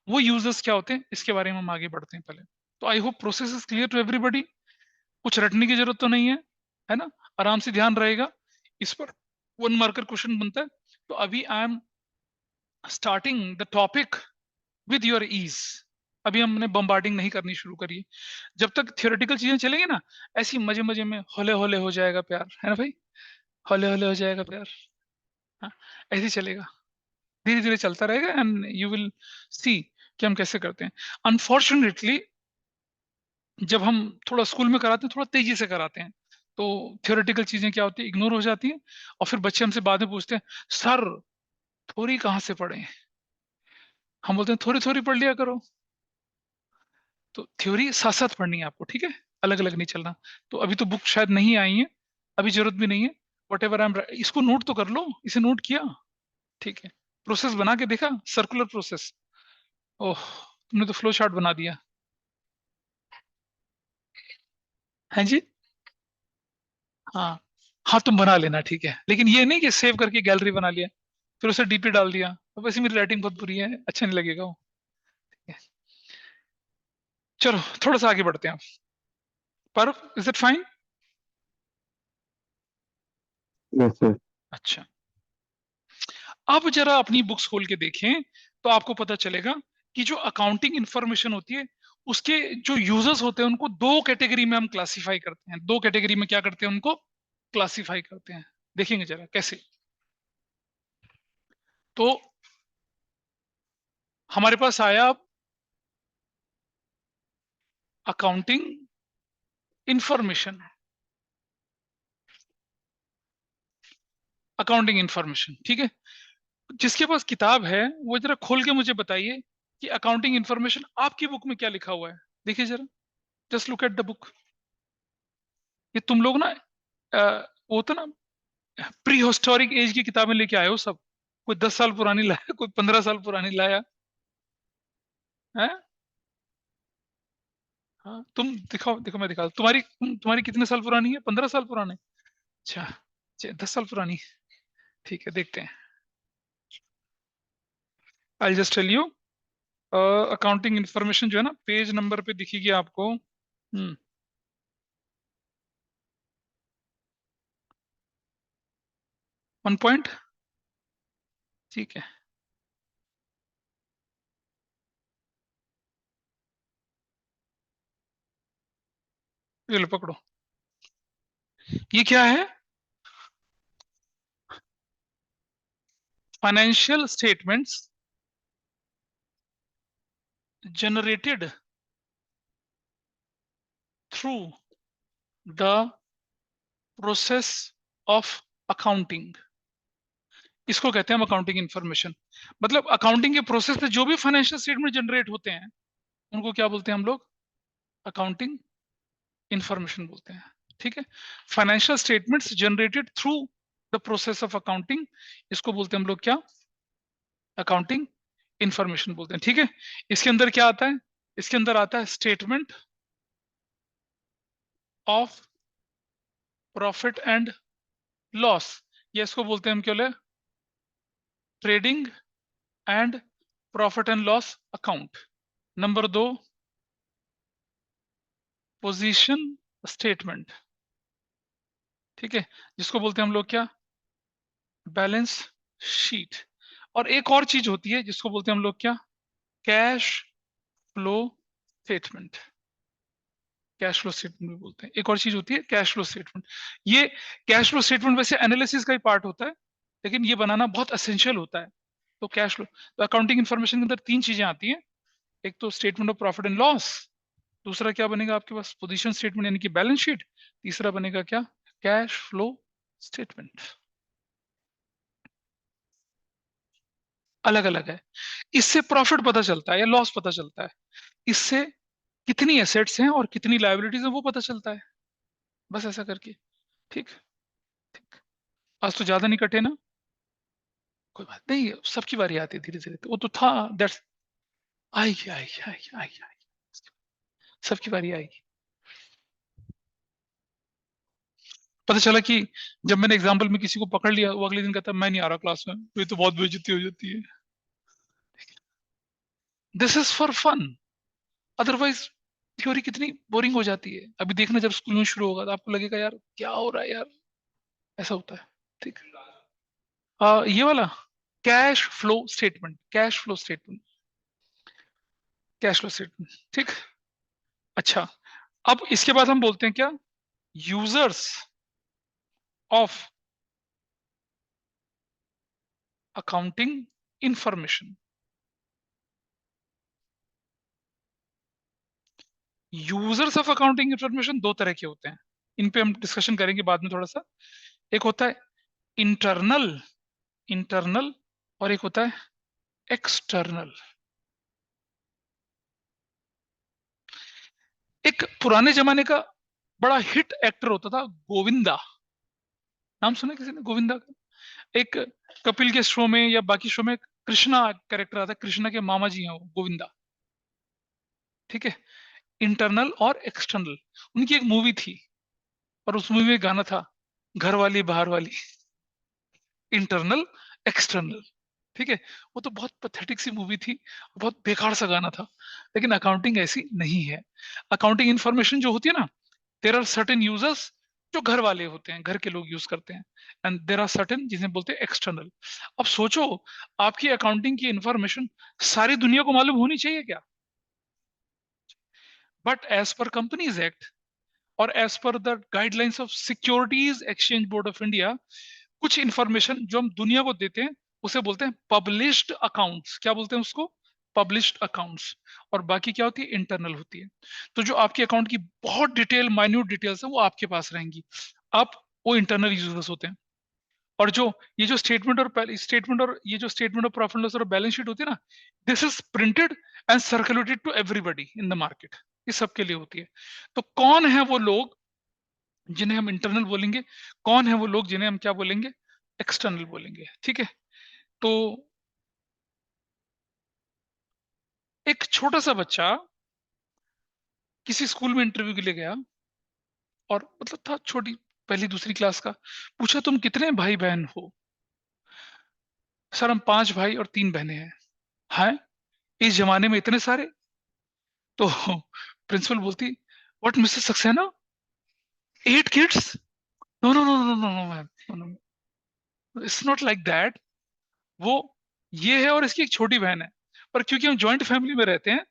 वो यूजर्स क्या होते हैं इसके बारे में हम आगे बढ़ते हैं पहले। तो I hope process is clear to everybody. कुछ रटने की जरूरत तो नहीं है ना? आराम से ध्यान रहेगा। इस पर 1 मार्कर क्वेश्चन बनता है। तो अभी I am starting the topic with your ease. अभी हमने बम्बार्डिंग नहीं करनी शुरू करी है। जब तक थियोरेटिकल चीजें चलेंगी ना, ऐसी मजे मजे में होले होले हो जाएगा प्यार, है ना भाई? होले होले हो जाएगा प्यार। हाँ, ऐसे ही चलेगा, धीरे धीरे चलता रहेगा एंड यू विल सी कि हम कैसे करते हैं। अनफॉर्चुनेटली जब हम थोड़ा स्कूल में कराते हैं, थोड़ा तेजी से कराते हैं, तो थियोरेटिकल चीजें क्या होती है, इग्नोर हो जाती हैं। और फिर बच्चे हमसे बाद में पूछते हैं, सर थोड़ी कहाँ से पढ़े? हम बोलते हैं थोड़ी थोड़ी पढ़ लिया करो। तो थ्योरी साथ साथ पढ़नी है आपको, ठीक है? अलग अलग नहीं चलना। तो अभी तो बुक शायद नहीं आई है, अभी जरूरत भी नहीं है। वट एवर आई एम, इसको नोट तो कर लो, इसे नोट किया? ठीक है। प्रोसेस बना के देखा, सर्कुलर प्रोसेस। ओह, तुमने तो फ्लो चार्ट बना दिया। है जी। हाँ, हाँ तुम बना लेना, ठीक है, लेकिन ये नहीं कि सेव करके गैलरी बना लिया फिर उसे डीपी डाल दिया। तो वैसे मेरी राइटिंग बहुत बुरी है, अच्छा नहीं लगेगा वो। ठीक है। चलो थोड़ा सा आगे बढ़ते हैं। पर is it fine? Yes sir. अच्छा, अब जरा अपनी बुक्स खोल के देखें तो आपको पता चलेगा कि जो अकाउंटिंग इंफॉर्मेशन होती है, उसके जो यूजर्स होते हैं उनको दो कैटेगरी में हम क्लासिफाई करते हैं। दो कैटेगरी में क्या करते हैं, उनको क्लासिफाई करते हैं। देखेंगे जरा कैसे। तो हमारे पास आया अकाउंटिंग इंफॉर्मेशन। अकाउंटिंग इंफॉर्मेशन, ठीक है। जिसके पास किताब है वो जरा खोल के मुझे बताइए कि अकाउंटिंग इंफॉर्मेशन आपकी बुक में क्या लिखा हुआ है। देखिए जरा, just look at the book. ये तुम लोग ना वो तो ना प्री हिस्टोरिक एज की किताबें लेके आए हो सब। कोई 10 साल पुरानी लाया, कोई 15 साल पुरानी लाया है। हाँ तुम दिखाओ, देखो मैं दिखा तुम्हारी तुम्हारी कितने साल पुरानी है? 15 साल पुराने? अच्छा, 10 साल पुरानी। ठीक है, देखते हैं। I just tell you, accounting information जो है ना, पेज नंबर पे दिखेगी आपको। 1 पॉइंट, ठीक है। ये लो पकड़ो। ये क्या है? Financial statements generated through the process of accounting. इसको कहते हैं हम अकाउंटिंग इंफॉर्मेशन। मतलब अकाउंटिंग के प्रोसेस से जो भी फाइनेंशियल स्टेटमेंट जनरेट होते हैं उनको क्या बोलते हैं हम लोग? अकाउंटिंग इंफॉर्मेशन बोलते हैं। ठीक है, financial statements generated through the process of accounting, इसको बोलते हैं हम लोग क्या? अकाउंटिंग इंफॉर्मेशन बोलते हैं। ठीक है, इसके अंदर क्या आता है? इसके अंदर आता है statement of profit and loss, ये इसको बोलते हैं हम क्या? Trading and profit and loss account. Number दो, पोजीशन स्टेटमेंट। ठीक है, जिसको बोलते हैं हम लोग क्या? Balance sheet. और एक और चीज होती है जिसको बोलते हैं हम लोग क्या? Cash flow statement. Cash flow statement भी बोलते हैं। एक और चीज होती है कैश फ्लो स्टेटमेंट। ये कैश फ्लो स्टेटमेंट वैसे एनालिसिस का ही पार्ट होता है, लेकिन ये बनाना बहुत असेंशियल होता है। तो कैश फ्लो, तो अकाउंटिंग इंफॉर्मेशन के अंदर तीन चीजें आती हैं। एक तो statement of profit and loss, दूसरा क्या बनेगा आपके पास? पोजीशन स्टेटमेंट यानी कि बैलेंस शीट, तीसरा बनेगा क्या? Cash flow statement. अलग अलग है। इससे प्रॉफिट पता चलता है या लॉस पता चलता है, इससे कितनी एसेट्स हैं और कितनी लायबिलिटीज हैं वो पता चलता है। बस ऐसा करके। ठीक। ठीक। आज तो ज्यादा नहीं कटे ना? कोई बात नहीं, सबकी बारी आती है धीरे धीरे, तो वो तो था। दैट्स, आएगी आएगी आएगी आएगी आएगी, सबकी बारी आएगी। पता चला कि जब मैंने एग्जाम्पल में किसी को पकड़ लिया, वो अगले दिन कहता मैं नहीं आ रहा क्लास में, तो ये तो बहुत बेइज्जती हो जाती है। This is for fun, otherwise theory कितनी बोरिंग हो जाती है। अभी देखना जब स्कूल में शुरू होगा तो आपको लगेगा यार क्या हो रहा है यार, ऐसा होता है। ठीक। ये वाला cash flow statement, cash flow statement, cash flow statement. ठीक। अच्छा, अब इसके बाद हम बोलते हैं क्या? Users of accounting information. Users of accounting information दो तरह के होते हैं, इन पे हम डिस्कशन करेंगे बाद में थोड़ा सा। एक होता है इंटरनल, इंटरनल, और एक होता है एक्सटर्नल। एक पुराने जमाने का बड़ा हिट एक्टर होता था गोविंदा, नाम सुना किसी ने गोविंदा का? एक कपिल के शो में या बाकी शो में कृष्णा कैरेक्टर आता है, कृष्णा के मामा जी हैं वो गोविंदा। ठीक है, इंटरनल और एक्सटर्नल, उनकी एक मूवी थी, और उस मूवी में गाना था, घर वाली बाहर वाली, इंटरनल एक्सटर्नल। ठीक है, वो तो बहुत पथेटिक सी मूवी थी, बहुत बेकार सा गाना था। लेकिन अकाउंटिंग ऐसी नहीं है। अकाउंटिंग इंफॉर्मेशन जो होती है ना, देर आर सर्टेन यूजर्स, जो घर वाले होते हैं, घर के लोग यूज करते हैं, एंड देर आर सर्टेन जिन्हें बोलते हैं एक्सटर्नल। अब सोचो, आपकी अकाउंटिंग की इंफॉर्मेशन सारी दुनिया को मालूम होनी चाहिए क्या? But as per companies act और as per the guidelines of securities exchange board of India, कुछ इंफॉर्मेशन जो हम दुनिया को देते हैं उसे बोलते हैं पब्लिश्ड अकाउंट्स। क्या बोलते हैं उसको? Published accounts. और बाकी क्या होती है? इंटरनल होती है। तो जो आपके अकाउंट की बहुत डिटेल, माइन्यूट डिटेल्स है, वो आपके पास रहेंगी। आप, वो इंटरनल यूजर्स होते हैं। और जो ये जो स्टेटमेंट और ये जो स्टेटमेंट ऑफ प्रॉफिट लॉस और बैलेंस शीट होती है ना, this is printed and circulated to everybody in the market, ये सबके लिए होती है। तो कौन है वो लोग जिन्हें हम इंटरनल बोलेंगे? कौन है वो लोग जिन्हें हम क्या बोलेंगे? एक्सटर्नल बोलेंगे। ठीक है, तो एक छोटा सा बच्चा किसी स्कूल में इंटरव्यू के लिए गया, और मतलब था छोटी, पहली दूसरी क्लास का। पूछा तुम कितने भाई बहन हो? सर हम 5 भाई और 3 बहनें हैं। हैं? इस जमाने में इतने सारे? तो प्रिंसिपल बोलती, what Mrs Saxena, 8 kids? No no no no no no ma'am, it's not like that. वो ये है और इसकी एक छोटी बहन है, पर क्योंकि हम जॉइंट फैमिली में रहते हैं,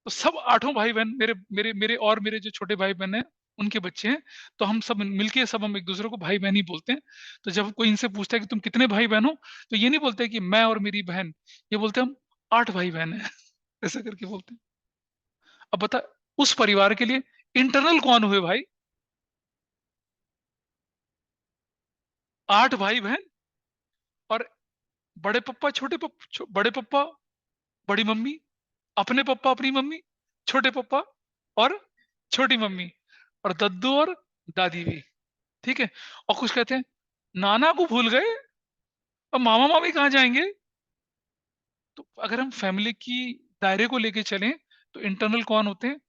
तो सब 8 भाई बहन, मेरे मेरे मेरे और मेरे जो छोटे भाई बहन हैं उनके बच्चे हैं, तो हम सब मिलके, सब हम एक दूसरे को भाई बहन ही बोलते हैं। तो जब कोई इनसे पूछता है कि तुम कितने भाई बहन हो, तो ये नहीं बोलते कि मैं और मेरी बहन, ये बोलते हैं हम 8 भाई बहन हैं। ऐसा करके बोलते हैं। अब बता, उस परिवार के लिए इंटरनल कौन हुए भाई? 8 भाई बहन और बड़े पप्पा छोटे पप्पा, बड़े पप्पा बड़ी मम्मी, अपने पप्पा अपनी मम्मी, छोटे पप्पा और छोटी मम्मी, और दद्दू और दादी भी। ठीक है। और कुछ कहते हैं नाना को भूल गए, अब मामा मामी कहाँ जाएंगे। तो अगर हम फैमिली की दायरे को लेके चलें, तो इंटरनल कौन होते हैं,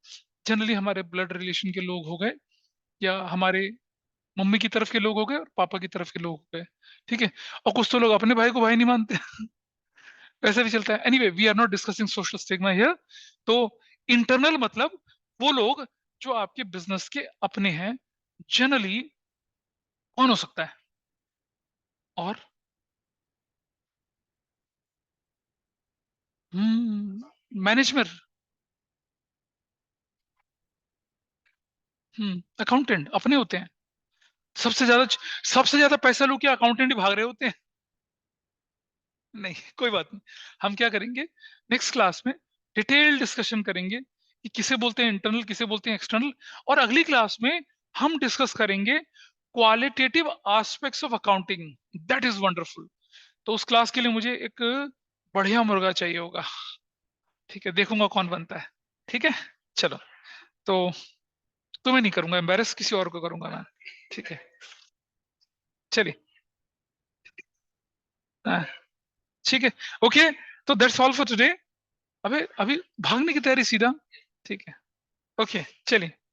जनरली हमारे ब्लड रिलेशन के लोग हो गए, या हमारे मम्मी की तरफ के लोग हो गए और पापा की तरफ के लोग हो गए। ठीक है। और कुछ तो लोग अपने भाई को भाई नहीं मानते। वैसे भी चलता है। Anyway, we are not discussing social stigma here. तो इंटरनल मतलब वो लोग जो आपके बिजनेस के अपने हैं, जनरली कौन हो सकता है। और मैनेजमेंट, अकाउंटेंट अपने होते हैं। सबसे ज्यादा सबसे ज्यादा पैसा लोग क्या अकाउंटेंट ही भाग रहे होते हैं। नहीं, कोई बात नहीं। हम क्या करेंगे, नेक्स्ट क्लास में डिटेल डिस्कशन करेंगे कि किसे बोलते हैं इंटरनल, किसे बोलते हैं एक्सटर्नल। और अगली क्लास में हम डिस्कस करेंगे qualitative aspects of accounting. That is wonderful. तो उस क्लास के लिए मुझे एक बढ़िया मुर्गा चाहिए होगा। ठीक है, देखूंगा कौन बनता है। ठीक है, चलो। तो तुम्हें नहीं करूंगा एम्बेरस, किसी और को करूंगा मैं। ठीक है, चलिए। हाँ, ठीक है। ओके, तो दैट्स ऑल फॉर टुडे। अबे अभी भागने की तैयारी सीधा। ठीक है, ओके, चलिए।